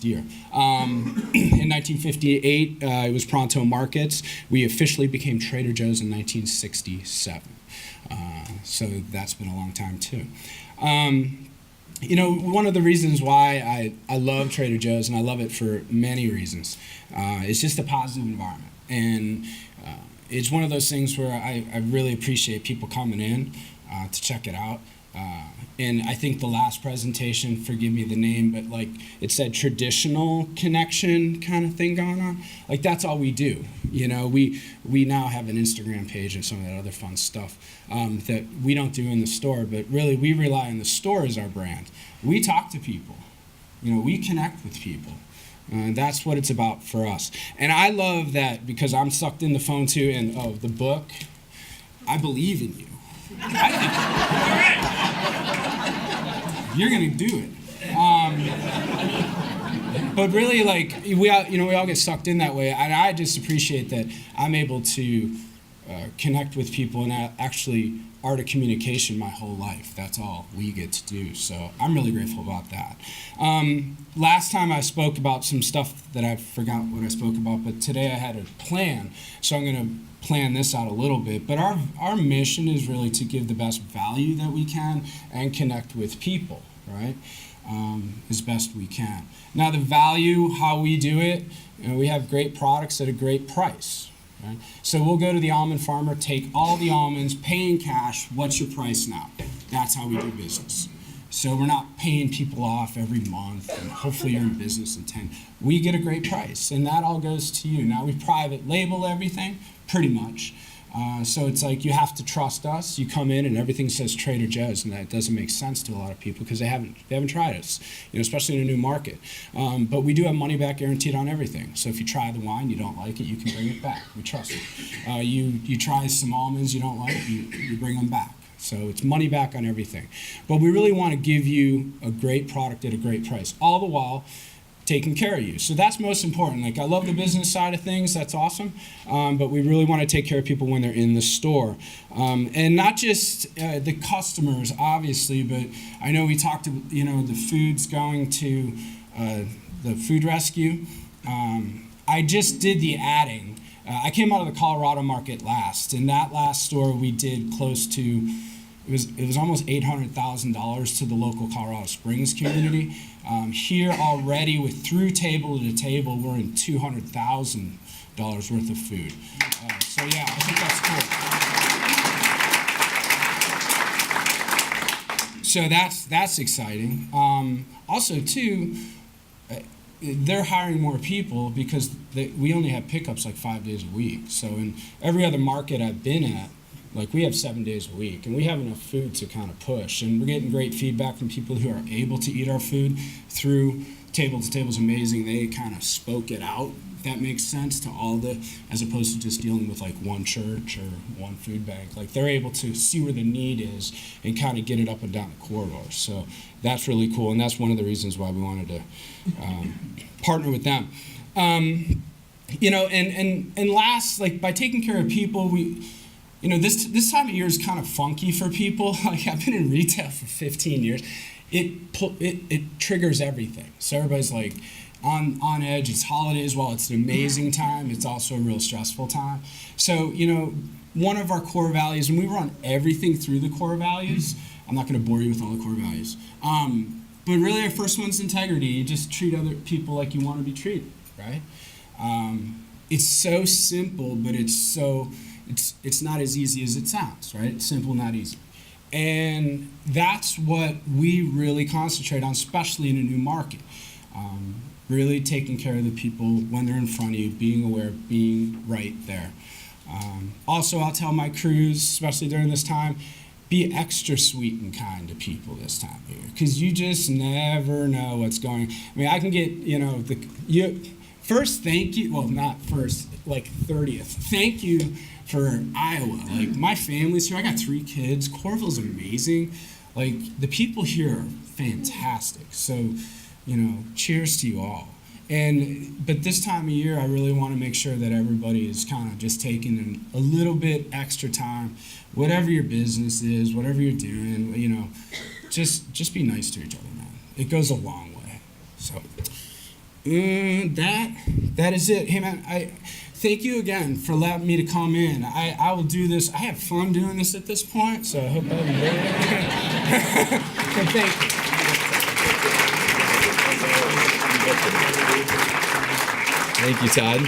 year. In 1958, it was Pronto Markets. We officially became Trader Joe's in 1967. So that's been a long time too. One of the reasons why I love Trader Joe's, and I love it for many reasons, it's just a positive environment. And it's one of those things where I really appreciate people coming in to check it out. And I think the last presentation, forgive me the name, but like it said traditional connection kind of thing going on. Like that's all we do. We now have an Instagram page and some of that other fun stuff that we don't do in the store, but really we rely on the store as our brand. We talk to people. We connect with people. That's what it's about for us. And I love that because I'm sucked in the phone too, and the book, I believe in you. You're gonna do it. But really, like we all get sucked in that way, and I just appreciate that I'm able to connect with people and actually art of communication my whole life. That's all we get to do. So I'm really grateful about that. Last time I spoke about some stuff that I forgot what I spoke about, but today I had a plan, so I'm gonna plan this out a little bit. But our mission is really to give the best value that we can and connect with people, right? As best we can. Now the value, how we do it, we have great products at a great price. Right? So we'll go to the almond farmer, take all the almonds, pay in cash, what's your price now? That's how we do business. So we're not paying people off every month, and hopefully you're in business in 10. We get a great price, and that all goes to you. Now we private label everything, pretty much, So it's like you have to trust us. You come in and everything says Trader Joe's, and that doesn't make sense to a lot of people because they haven't tried us, especially in a new market. But we do have money back guaranteed on everything. So if you try the wine, you don't like it, you can bring it back. We trust it. You try some almonds you don't like, you bring them back. So it's money back on everything. But we really want to give you a great product at a great price, all the while taking care of you. So that's most important. Like, I love the business side of things, that's awesome, but we really want to take care of people when they're in the store. And not just the customers, obviously, but I know we talked to, the food's going to the food rescue. I just did the adding. I came out of the Colorado market last. In that last store, we did close to, it was almost $800,000 to the local Colorado Springs community. Here already, with through table to table, we're in $200,000 worth of food. So yeah, I think that's cool. So that's exciting. Also, too, they're hiring more people because we only have pickups like 5 days a week. So in every other market I've been at, like, we have 7 days a week, and we have enough food to kind of push. And we're getting great feedback from people who are able to eat our food through Table to Table is amazing. They kind of spoke it out, if that makes sense, to all as opposed to just dealing with like one church or one food bank. Like, they're able to see where the need is and kind of get it up and down the corridor. So that's really cool, and that's one of the reasons why we wanted to partner with them. And last, like, by taking care of people, this time of year is kind of funky for people. Like, I've been in retail for 15 years. It triggers everything. So everybody's like on edge. It's holidays. While it's an amazing time, it's also a real stressful time. So, one of our core values, and we run everything through the core values. I'm not going to bore you with all the core values. But really, our first one's integrity. You just treat other people like you want to be treated, right? It's so simple, but it's not as easy as it sounds, right? It's simple, not easy. And that's what we really concentrate on, especially in a new market. Really taking care of the people when they're in front of you, being aware, being right there. Also, I'll tell my crews, especially during this time, be extra sweet and kind to people this time of year, because you just never know what's going on. I mean, I can get, first, thank you, well, not first, like 30th. Thank you for Iowa. Like, my family's here. I got 3 kids. Coralville's amazing. Like, the people here are fantastic. So, cheers to you all. But this time of year, I really want to make sure that everybody is kind of just taking a little bit extra time, whatever your business is, whatever you're doing, just be nice to each other, man. It goes a long way. So, that is it. Hey, man, thank you again for allowing me to come in. I will do this. I have fun doing this at this point, so I hope I enjoy it. So thank you. Thank you, Todd.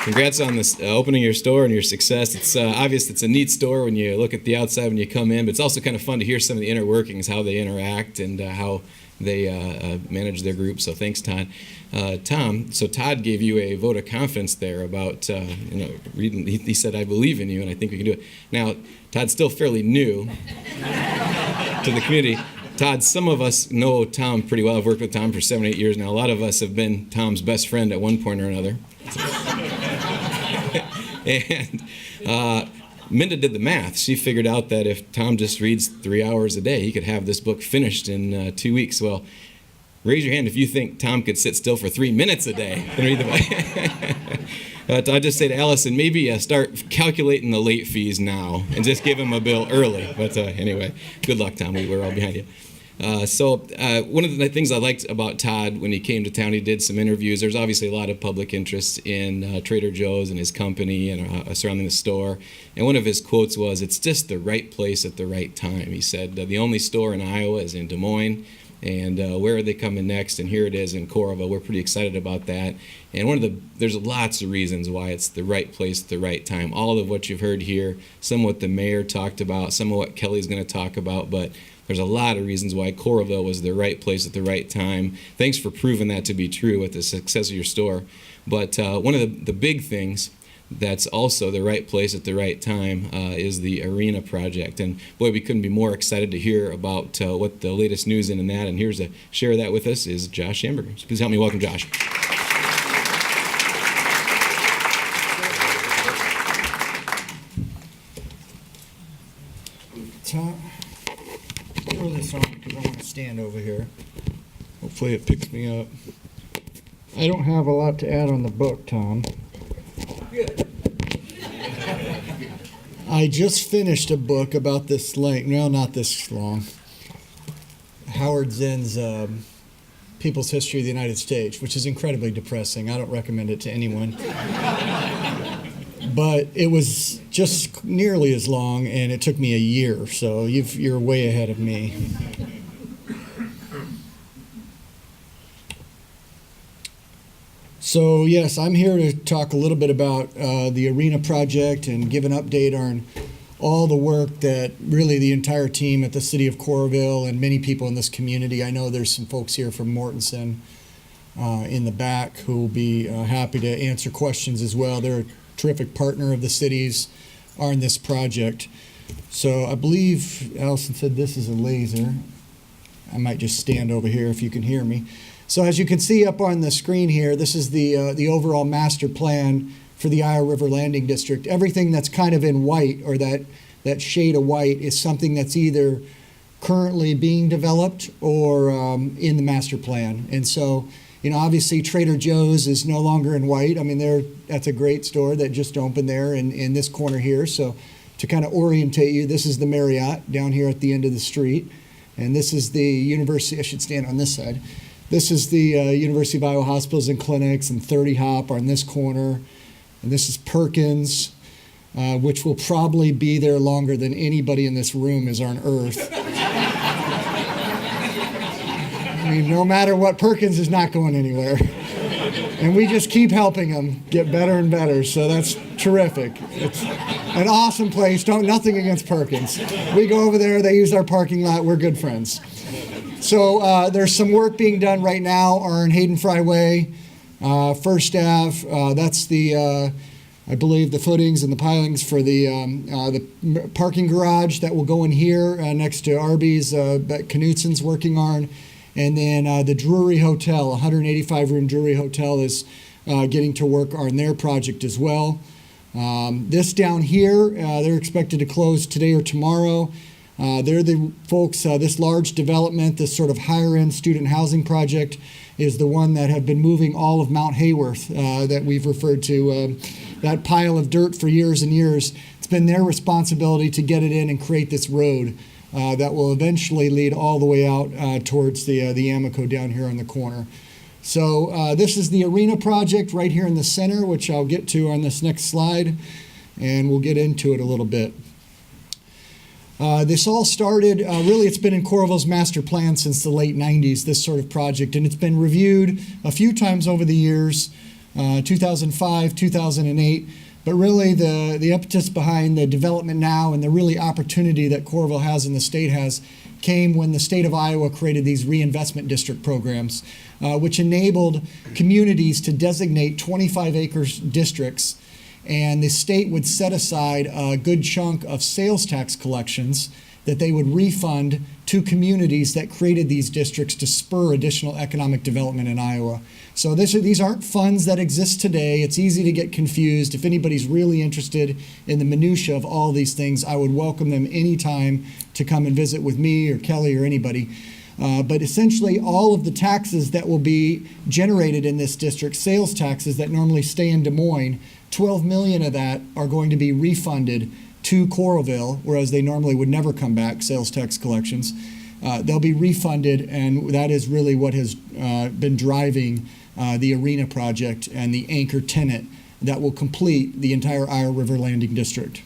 Congrats on this opening your store and your success. It's obvious it's a neat store when you look at the outside when you come in, but it's also kind of fun to hear some of the inner workings, how they interact and how they manage their group. So thanks, Todd. Tom, so Todd gave you a vote of confidence there about, reading. He said, I believe in you, and I think we can do it. Now, Todd's still fairly new to the community. Todd, some of us know Tom pretty well. I've worked with Tom for 7 or 8 years now. A lot of us have been Tom's best friend at one point or another. And Minda did the math. She figured out that if Tom just reads 3 hours a day, he could have this book finished in 2 weeks. Well, raise your hand if you think Tom could sit still for 3 minutes a day and read the book. But I just say to Allison, maybe start calculating the late fees now and just give him a bill early. But anyway, good luck, Tom. We're all behind you. One of the things I liked about Todd when he came to town, he did some interviews. There's obviously a lot of public interest in Trader Joe's and his company and surrounding the store. And one of his quotes was, "It's just the right place at the right time." He said, "The only store in Iowa is in Des Moines. And where are they coming next? And here it is in Coralville. We're pretty excited about that. And there's lots of reasons why it's the right place at the right time. All of what you've heard here, some of what the mayor talked about, some of what Kelly's going to talk about, but there's a lot of reasons why Coralville was the right place at the right time. Thanks for proving that to be true with the success of your store. But one of the big things that's also the right place at the right time is the Arena project. And boy, we couldn't be more excited to hear about what the latest news in that. And here's to share that with us is Josh Schamberger. So please help me welcome Josh. Tom, throw this on because I want to stand over here. Hopefully it picks me up. I don't have a lot to add on the book, Tom. I just finished a book about this length. No, not this long. Howard Zinn's People's History of the United States, which is incredibly depressing. I don't recommend it to anyone. But it was just nearly as long, and it took me a year, so you're way ahead of me. So yes, I'm here to talk a little bit about the Arena project and give an update on all the work that really the entire team at the City of Coralville and many people in this community. I know there's some folks here from Mortensen in the back who will be happy to answer questions as well. They're a terrific partner of the cities on this project. So I believe Allison said this is a laser. I might just stand over here if you can hear me. So as you can see up on the screen here, this is the overall master plan for the Iowa River Landing District. Everything that's kind of in white, or that shade of white, is something that's either currently being developed or in the master plan. And so, obviously Trader Joe's is no longer in white. I mean, that's a great store that just opened there in this corner here. So to kind of orientate you, this is the Marriott down here at the end of the street. And this is the University, I should stand on this side. This is the University of Iowa Hospitals and Clinics, and 30 Hop on this corner. And this is Perkins, which will probably be there longer than anybody in this room is on Earth. I mean, no matter what, Perkins is not going anywhere. And we just keep helping them get better and better, so that's terrific. It's an awesome place. Nothing against Perkins. We go over there, they use our parking lot, we're good friends. So there's some work being done right now on Hayden Fry Way, First Ave. That's the, I believe, the footings and the pilings for the parking garage that will go in here next to Arby's that Knutsen's working on. And then the Drury Hotel, 185-room Drury Hotel, is getting to work on their project as well. This down here, they're expected to close today or tomorrow. They're the folks, this large development, this sort of higher-end student housing project is the one that have been moving all of Mount Hayworth that we've referred to, that pile of dirt for years and years. It's been their responsibility to get it in and create this road that will eventually lead all the way out towards the Amoco down here on the corner. So this is the Arena project right here in the center, which I'll get to on this next slide, and we'll get into it a little bit. This all started, really it's been in Coralville's master plan since the late 90s, this sort of project, and it's been reviewed a few times over the years, 2005, 2008, but really the impetus behind the development now and the really opportunity that Coralville has and the state has came when the state of Iowa created these reinvestment district programs, which enabled communities to designate 25-acre districts, and the state would set aside a good chunk of sales tax collections that they would refund to communities that created these districts to spur additional economic development in Iowa. So these aren't funds that exist today. It's easy to get confused. If anybody's really interested in the minutia of all these things, I would welcome them anytime to come and visit with me or Kelly or anybody. But essentially all of the taxes that will be generated in this district, sales taxes that normally stay in Des Moines, 12 million of that are going to be refunded to Coralville, whereas they normally would never come back, sales tax collections. They'll be refunded, and that is really what has been driving the Arena project and the anchor tenant that will complete the entire Iowa River Landing District.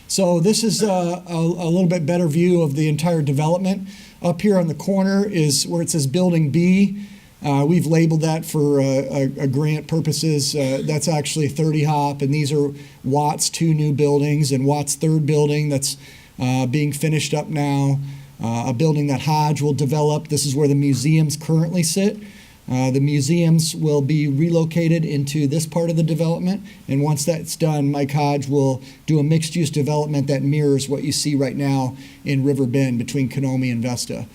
So this is a little bit better view of the entire development. Up here on the corner is where it says Building B. We've labeled that for a grant purposes. That's actually 30 Hop, and these are Watt's 2 new buildings and Watt's 3rd building that's being finished up now. A building that Hodge will develop. This is where the museums currently sit. The museums will be relocated into this part of the development, and once that's done, Mike Hodge will do a mixed-use development that mirrors what you see right now in River Bend between Kenomi and Vesta.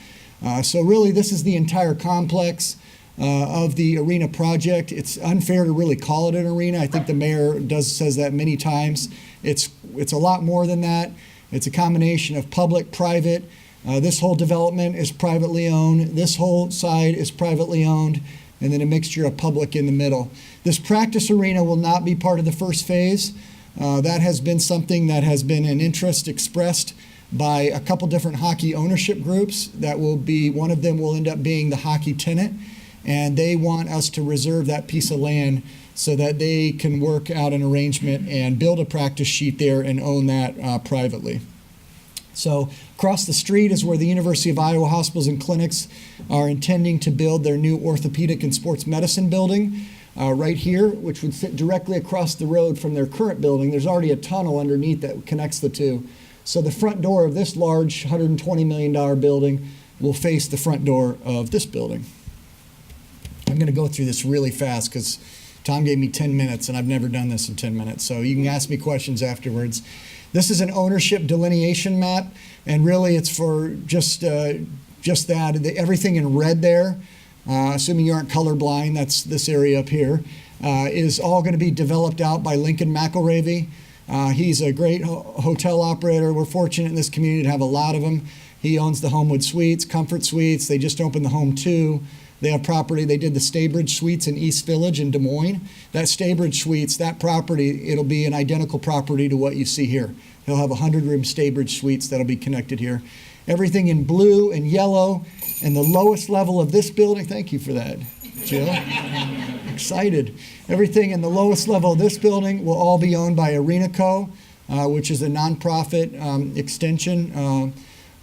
So really, this is the entire complex of the arena project. It's unfair to really call it an arena. I think the mayor says that many times. It's a lot more than that. It's a combination of public, private. This whole development is privately owned. This whole side is privately owned, and then a mixture of public in the middle. This practice arena will not be part of the first phase. That has been something that has been an interest expressed by a couple different hockey ownership groups. That will be, one of them will end up being the hockey tenant, and they want us to reserve that piece of land so that they can work out an arrangement and build a practice sheet there and own that privately. So across the street is where the University of Iowa Hospitals and Clinics are intending to build their new orthopedic and sports medicine building right here, which would sit directly across the road from their current building. There's already a tunnel underneath that connects the two. So the front door of this large $120 million building will face the front door of this building. I'm going to go through this really fast because Tom gave me 10 minutes and I've never done this in 10 minutes. So you can ask me questions afterwards. This is an ownership delineation map, and really it's for just that. Everything in red there, assuming you aren't colorblind, that's this area up here, is all going to be developed out by Lincoln McElravy. He's a great hotel operator. We're fortunate in this community to have a lot of them. He owns the Homewood Suites, Comfort Suites. They just opened the Home 2. They have property. They did the Staybridge Suites in East Village in Des Moines. That Staybridge Suites, that property, it'll be an identical property to what you see here. He'll have 100-room Staybridge Suites that'll be connected here. Everything in blue and yellow, and the lowest level of this building, thank you for that, Jill. Excited. Everything in the lowest level of this building will all be owned by Arena Co., which is a nonprofit extension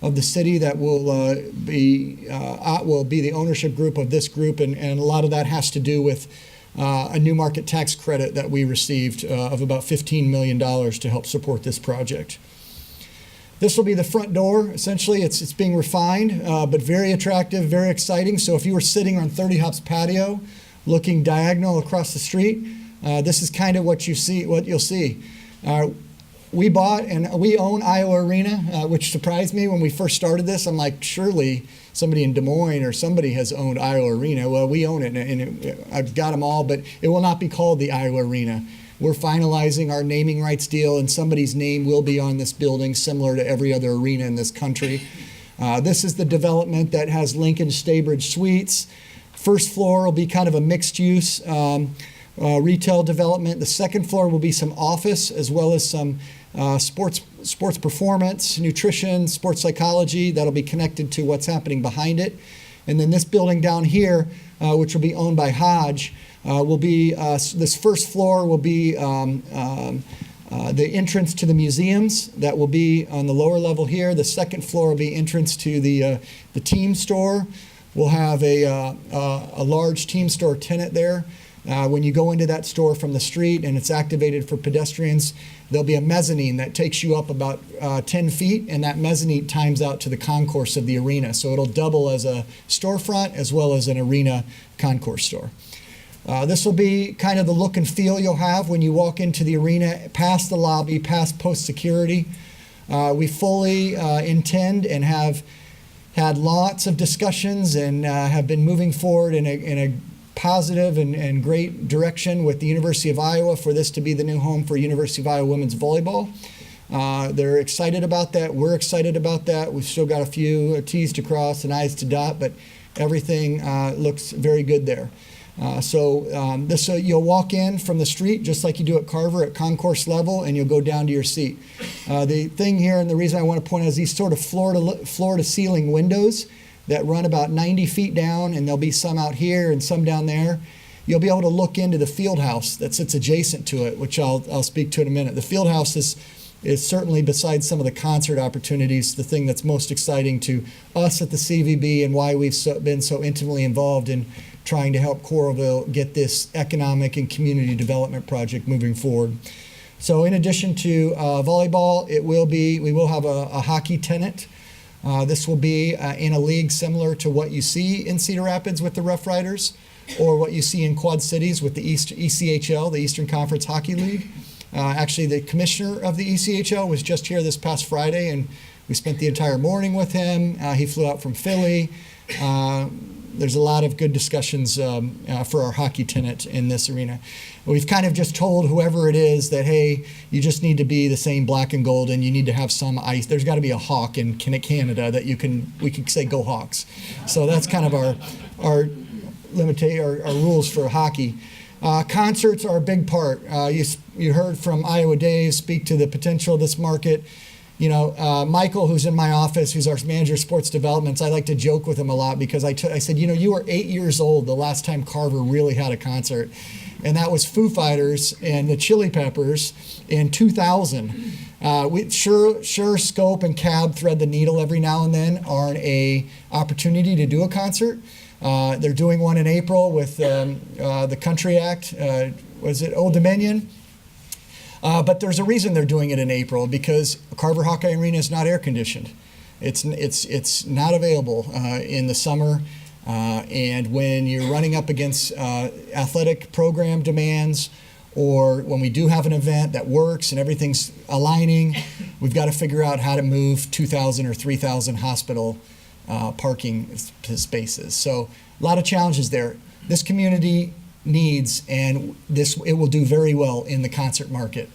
of the city that will be the ownership group of this group, and a lot of that has to do with a new market tax credit that we received of about $15 million to help support this project. This will be the front door. Essentially, it's being refined, but very attractive, very exciting. So if you were sitting on 30 Hop's patio, looking diagonal across the street, this is kind of what you'll see. We bought and we own Iowa Arena, which surprised me when we first started this. I'm like, surely somebody in Des Moines or somebody has owned Iowa Arena. Well, we own it, and I've got them all, but it will not be called the Iowa Arena. We're finalizing our naming rights deal, and somebody's name will be on this building, similar to every other arena in this country. This is the development that has Lincoln Staybridge Suites. First floor will be kind of a mixed-use retail development. The second floor will be some office, as well as some sports performance, nutrition, sports psychology that'll be connected to what's happening behind it. And then this building down here, which will be owned by Hodge, will be, this first floor will be the entrance to the museums. That will be on the lower level here. The second floor will be entrance to the team store. We'll have a large team store tenant there. When you go into that store from the street and it's activated for pedestrians, there'll be a mezzanine that takes you up about 10 feet, and that mezzanine times out to the concourse of the arena. So it'll double as a storefront as well as an arena concourse store. This will be kind of the look and feel you'll have when you walk into the arena, past the lobby, past post security. We fully intend and have had lots of discussions and have been moving forward in a positive and great direction with the University of Iowa for this to be the new home for University of Iowa women's volleyball. They're excited about that. We're excited about that. We've still got a few T's to cross and I's to dot, but everything looks very good there. So you'll walk in from the street just like you do at Carver at concourse level, and you'll go down to your seat. The thing here, and the reason I want to point out, is these sort of floor to ceiling windows that run about 90 feet down, and there'll be some out here and some down there. You'll be able to look into the field house that sits adjacent to it, which I'll speak to in a minute. The field house is certainly, besides some of the concert opportunities, the thing that's most exciting to us at the CVB and why we've been so intimately involved in trying to help Coralville get this economic and community development project moving forward. So in addition to volleyball, we will have a hockey tenant. This will be in a league similar to what you see in Cedar Rapids with the Rough Riders. or what you see in Quad Cities with the ECHL, the Eastern Conference Hockey League. Actually, the commissioner of the ECHL was just here this past Friday, and we spent the entire morning with him. He flew out from Philly. There's a lot of good discussions for our hockey tenant in this arena. We've kind of just told whoever it is that, hey, you just need to be the same black and gold, and you need to have some ice. There's got to be a hawk in Canada that we can say go Hawks. So that's kind of our rules for hockey. Concerts are a big part. You heard from Iowa Dave speak to the potential of this market. You know, Michael, who's in my office, who's our manager of sports developments, I like to joke with him a lot because I said, you know, you were 8 years old the last time Carver really had a concert. And that was Foo Fighters and the Chili Peppers in 2000. Sure, Scope and Cab thread the needle every now and then on a opportunity to do a concert. They're doing one in April with the Country Act. Was it Old Dominion? But there's a reason they're doing it in April, because Carver Hawkeye Arena is not air conditioned. It's not available in the summer, and when you're running up against athletic program demands, or when we do have an event that works and everything's aligning, we've got to figure out how to move 2,000 or 3,000 hospital parking spaces. So a lot of challenges there. This community needs, and it will do very well in the concert market.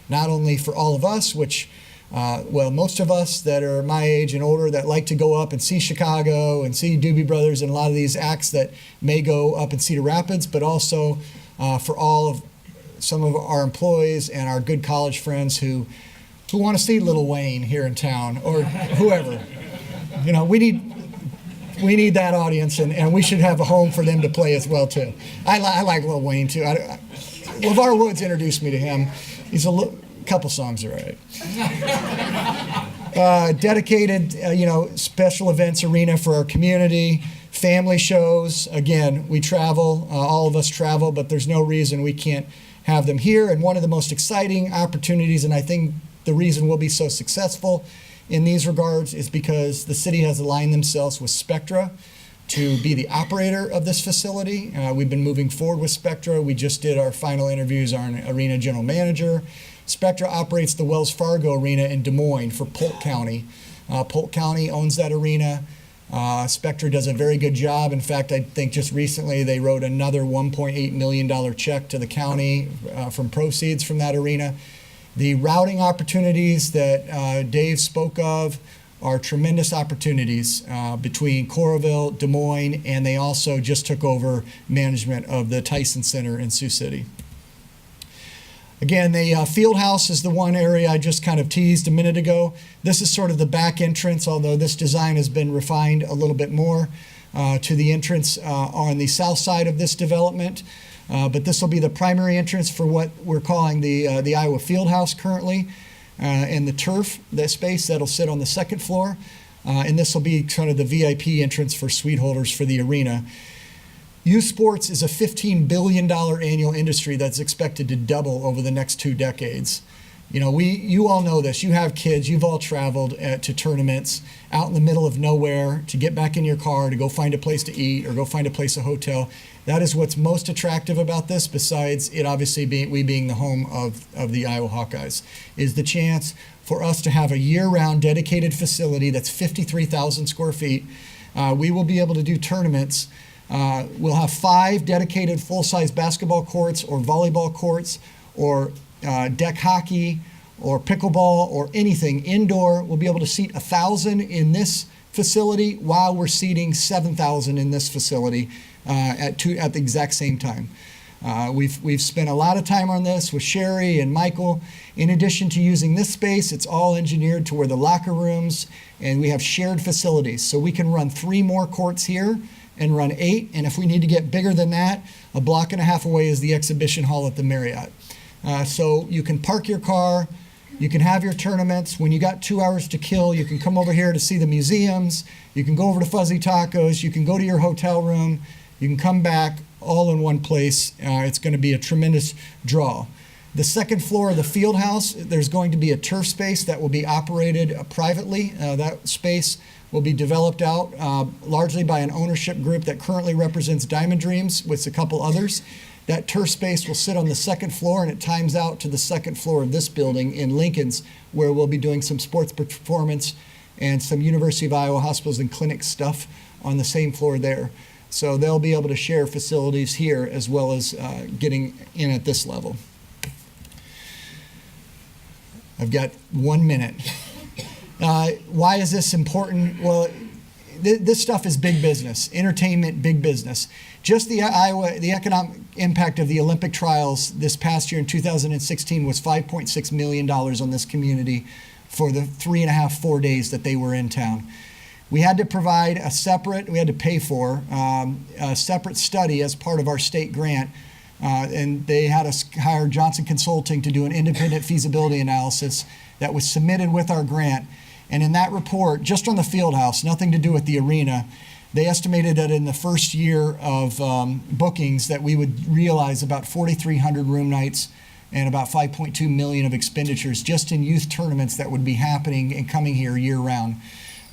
Not only for all of us, which, most of us that are my age and older that like to go up and see Chicago and see Doobie Brothers and a lot of these acts that may go up in Cedar Rapids, but also for some of our employees and our good college friends who want to see Lil Wayne here in town, or whoever. You know, we need that audience, and we should have a home for them to play as well too. I like Lil Wayne too. LeVar Woods introduced me to him. He's a couple songs are right. Dedicated, special events arena for our community. Family shows. Again, we travel. All of us travel, but there's no reason we can't have them here. And one of the most exciting opportunities, and I think the reason we'll be so successful in these regards, is because the city has aligned themselves with Spectra to be the operator of this facility. We've been moving forward with Spectra. We just did our final interviews, our arena general manager. Spectra operates the Wells Fargo Arena in Des Moines for Polk County. Polk County owns that arena. Spectra does a very good job. In fact, I think just recently they wrote another $1.8 million check to the county from proceeds from that arena. The routing opportunities that Dave spoke of are tremendous opportunities between Coralville, Des Moines, and they also just took over management of the Tyson Center in Sioux City. Again, the field house is the one area I just kind of teased a minute ago. This is sort of the back entrance, although this design has been refined a little bit more to the entrance on the south side of this development. But this will be the primary entrance for what we're calling the Iowa Field House currently, and the turf, that space that'll sit on the second floor. And this will be kind of the VIP entrance for suite holders for the arena. Youth sports is a $15 billion annual industry that's expected to double over the next 2 decades. You know, you all know this. You have kids. You've all traveled to tournaments out in the middle of nowhere to get back in your car to go find a place to eat or go find a place, a hotel. That is what's most attractive about this, besides it obviously being the home of the Iowa Hawkeyes, is the chance for us to have a year-round dedicated facility that's 53,000 square feet. We will be able to do tournaments. We'll have 5 dedicated full-size basketball courts or volleyball courts or deck hockey or pickleball or anything indoor. We'll be able to seat 1,000 in this facility while we're seating 7,000 in this facility at the exact same time. We've spent a lot of time on this with Sherry and Michael. In addition to using this space, it's all engineered to where the locker rooms, and we have shared facilities. So we can run 3 more courts here and run 8. And if we need to get bigger than that, a block and a half away is the exhibition hall at the Marriott. So you can park your car, you can have your tournaments. When you got 2 hours to kill, you can come over here to see the museums, you can go over to Fuzzy Tacos, you can go to your hotel room, you can come back all in one place. It's going to be a tremendous draw. The second floor of the field house, there's going to be a turf space that will be operated privately. That space will be developed out largely by an ownership group that currently represents Diamond Dreams with a couple others. That turf space will sit on the second floor, and it times out to the second floor of this building in Lincoln's, where we'll be doing some sports performance and some University of Iowa hospitals and clinics stuff on the same floor there. So they'll be able to share facilities here as well as getting in at this level. I've got 1 minute. Why is this important? Well, this stuff is big business, entertainment, big business. Just the economic impact of the Olympic trials this past year in 2016 was $5.6 million on this community for the 3.5, 4 days that they were in town. We had to provide we had to pay for a separate study as part of our state grant, and they had us hire Johnson Consulting to do an independent feasibility analysis that was submitted with our grant. And in that report, just on the field house, nothing to do with the arena, they estimated that in the first year of bookings that we would realize about 4,300 room nights and about 5.2 million of expenditures just in youth tournaments that would be happening and coming here year round.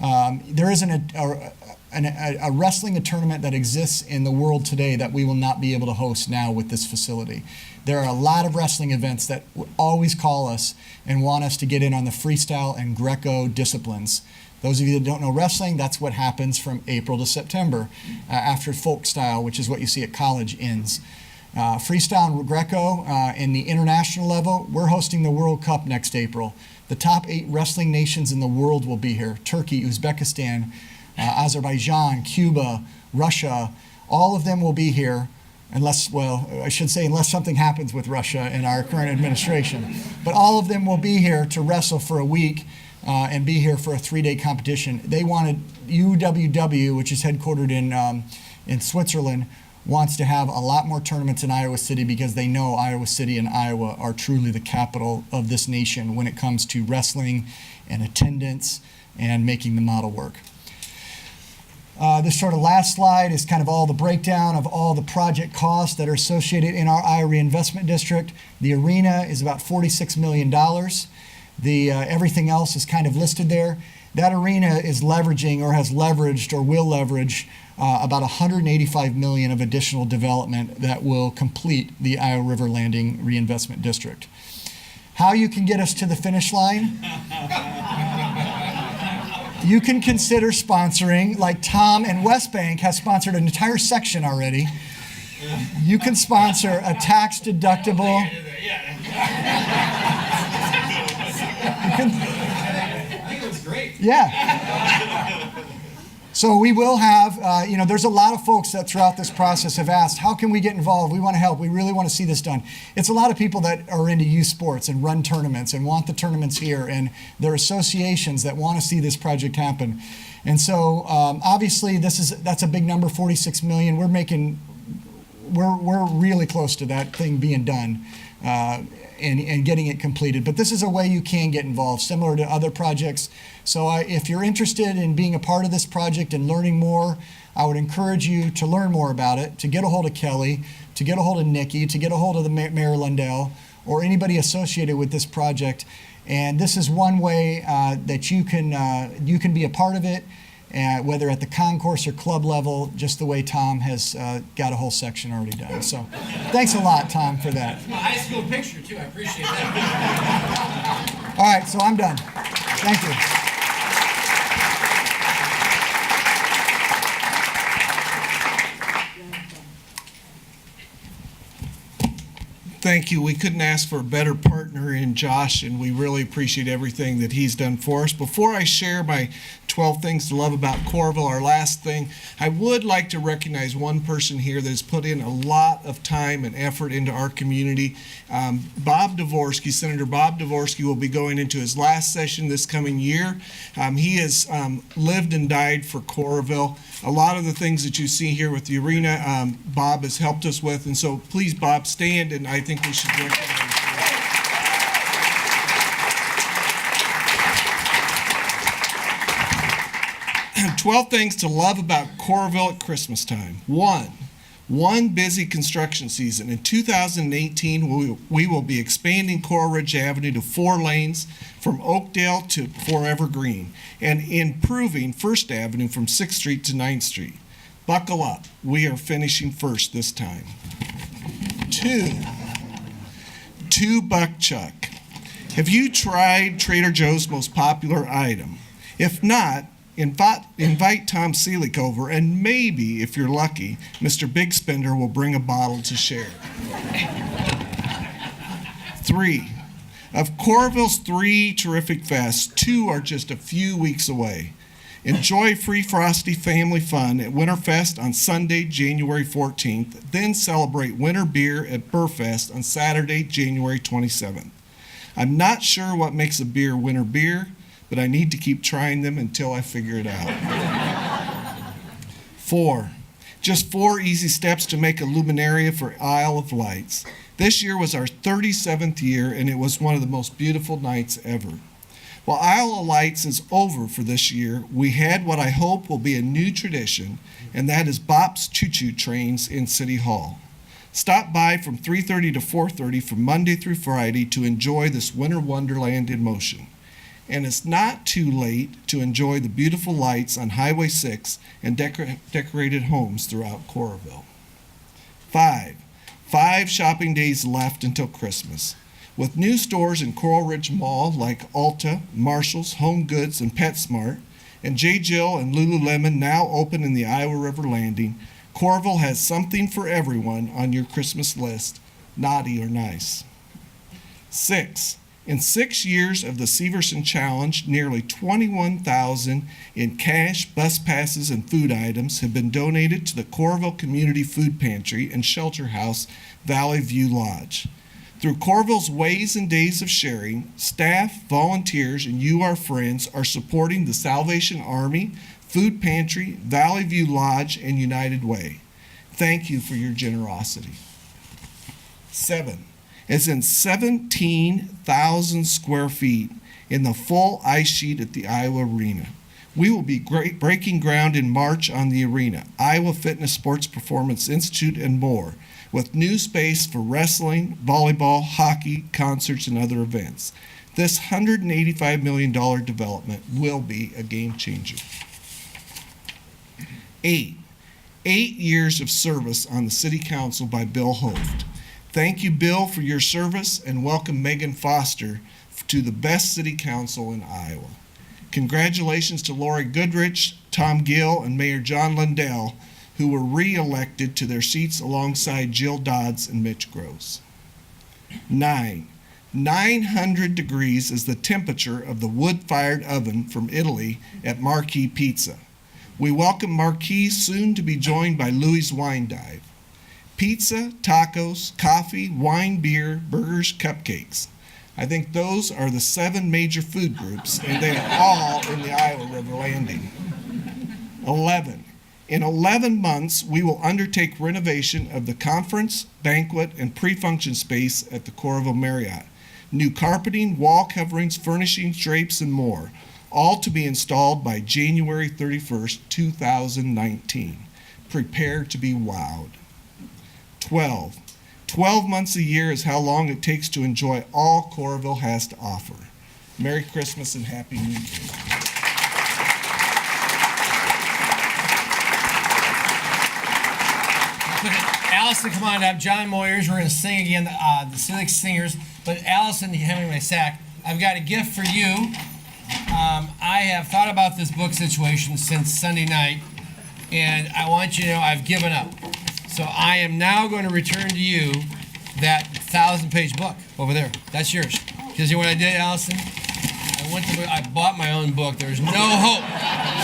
There isn't a wrestling tournament that exists in the world today that we will not be able to host now with this facility. There are a lot of wrestling events that always call us and want us to get in on the freestyle and Greco disciplines. Those of you that don't know wrestling, that's what happens from April to September after folk style, which is what you see at college, ends. Freestyle and Greco in the international level, we're hosting the World Cup next April. The top 8 wrestling nations in the world will be here: Turkey, Uzbekistan, Azerbaijan, Cuba, Russia. All of them will be here unless something happens with Russia in our current administration. But all of them will be here to wrestle for a week and be here for a 3-day competition. They wanted UWW, which is headquartered in Switzerland, wants to have a lot more tournaments in Iowa City because they know Iowa City and Iowa are truly the capital of this nation when it comes to wrestling and attendance and making the model work. This sort of last slide is kind of all the breakdown of all the project costs that are associated in our Iowa Reinvestment District. The arena is about $46 million. Everything else is kind of listed there. That arena is leveraging or has leveraged or will leverage about $185 million of additional development that will complete the Iowa River Landing Reinvestment District. How you can get us to the finish line? You can consider sponsoring, like Tom and West Bank has sponsored an entire section already. You can sponsor a tax-deductible. I think it was great. Yeah. So we will have, there's a lot of folks that throughout this process have asked, how can we get involved? We want to help. We really want to see this done. It's a lot of people that are into youth sports and run tournaments and want the tournaments here, and there are associations that want to see this project happen. And so obviously that's a big number, 46 million. We're really close to that thing being done. And getting it completed. But this is a way you can get involved, similar to other projects. So if you're interested in being a part of this project and learning more, I would encourage you to learn more about it, to get a hold of Kelly, to get a hold of Nikki, to get a hold of the Mayor Lundell, or anybody associated with this project. And this is one way that you can be a part of it, whether at the concourse or club level, just the way Tom has got a whole section already done. So thanks a lot, Tom, for that. My high school picture, too. I appreciate that. All right, so I'm done. Thank you. Thank you. We couldn't ask for a better partner in Josh, and we really appreciate everything that he's done for us. Before I share my 12 things to love about Coralville, our last thing, I would like to recognize one person here that has put in a lot of time and effort into our community. Bob Dvorsky, Senator Bob Dvorsky, will be going into his last session this coming year. He has lived and died for Coralville. A lot of the things that you see here with the arena, Bob has helped us with, and so please, Bob, stand, and I think we should recognize you. 12 things to love about Coralville at Christmas time. 1, One busy construction season. In 2018, we will be expanding Coral Ridge Avenue to 4 lanes from Oakdale to Forever Green and improving First Avenue from 6th Street to 9th Street. Buckle up. We are finishing first this time. 2 buck chuck. Have you tried Trader Joe's most popular item? If not, invite Tom Cilek over, and maybe, if you're lucky, Mr. Big Spender will bring a bottle to share. 3. Of Coralville's 3 terrific fests, 2 are just a few weeks away. Enjoy free frosty family fun at Winterfest on Sunday, January 14th, then celebrate winter beer at Burfest on Saturday, January 27th. I'm not sure what makes a beer winter beer, but I need to keep trying them until I figure it out. 4. Just 4 easy steps to make a luminaria for Isle of Lights. This year was our 37th year, and it was one of the most beautiful nights ever. While Isle of Lights is over for this year, we had what I hope will be a new tradition, and that is Bop's Choo Choo trains in City Hall. Stop by from 3:30 to 4:30 from Monday through Friday to enjoy this winter wonderland in motion. And it's not too late to enjoy the beautiful lights on Highway 6 and decorated homes throughout Coralville. 5 shopping days left until Christmas. With new stores in Coral Ridge Mall like Ulta, Marshall's, Home Goods, and PetSmart, and J. Jill and Lululemon now open in the Iowa River Landing, Coralville has something for everyone on your Christmas list, naughty or nice. 6. In 6 years of the Severson Challenge, nearly $21,000 in cash, bus passes, and food items have been donated to the Coralville Community Food Pantry and Shelter House, Valley View Lodge. Through Coralville's Ways and Days of Sharing, staff, volunteers, and you, our friends, are supporting the Salvation Army, Food Pantry, Valley View Lodge, and United Way. Thank you for your generosity. 7. As in 17,000 square feet in the full ice sheet at the Iowa Arena. We will be breaking ground in March on the arena, Iowa Fitness Sports Performance Institute, and more, with new space for wrestling, volleyball, hockey, concerts, and other events. This $185 million development will be a game changer. 8 years of service on the City Council by Bill Hoft. Thank you, Bill, for your service, and welcome Megan Foster to the best City Council in Iowa. Congratulations to Lori Goodrich, Tom Gill, and Mayor John Lundell, who were re-elected to their seats alongside Jill Dodds and Mitch Gross. 9. 900 degrees is the temperature of the wood-fired oven from Italy at Marquis Pizza. We welcome Marquis, soon to be joined by Louis' Wine Dive. Pizza, tacos, coffee, wine, beer, burgers, cupcakes. I think those are the 7 major food groups, and they are all in the Iowa River Landing. 11. In 11 months, we will undertake renovation of the conference, banquet, and pre-function space at the Coralville Marriott. New carpeting, wall coverings, furnishings, drapes, and more, all to be installed by January 31st, 2019. Prepare to be wowed. 12 months a year is how long it takes to enjoy all Coralville has to offer. Merry Christmas and Happy New Year. Allison, come on up. John Moyers, we're going to sing again, the Cilek Singers. But Allison, Hemingway Sack, I've got a gift for you. I have thought about this book situation since Sunday night, and I want you to know I've given up. So I am now going to return to you that 1,000-page book over there. That's yours. Because you know what I did, Allison? I bought my own book. There's no hope.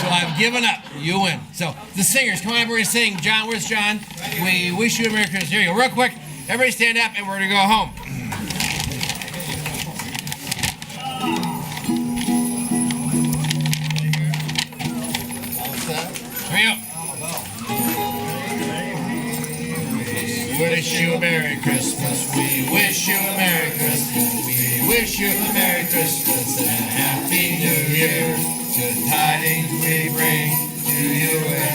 So I've given up. You win. So the singers, come on, we're going to sing. John, where's John? We wish you a Merry Christmas. Here you go. Real quick, everybody stand up and we're going to go home. Here you go. Wish you a Merry Christmas. We wish you a Merry Christmas. We wish you a Merry Christmas and a Happy New Year. Good tidings we bring to you and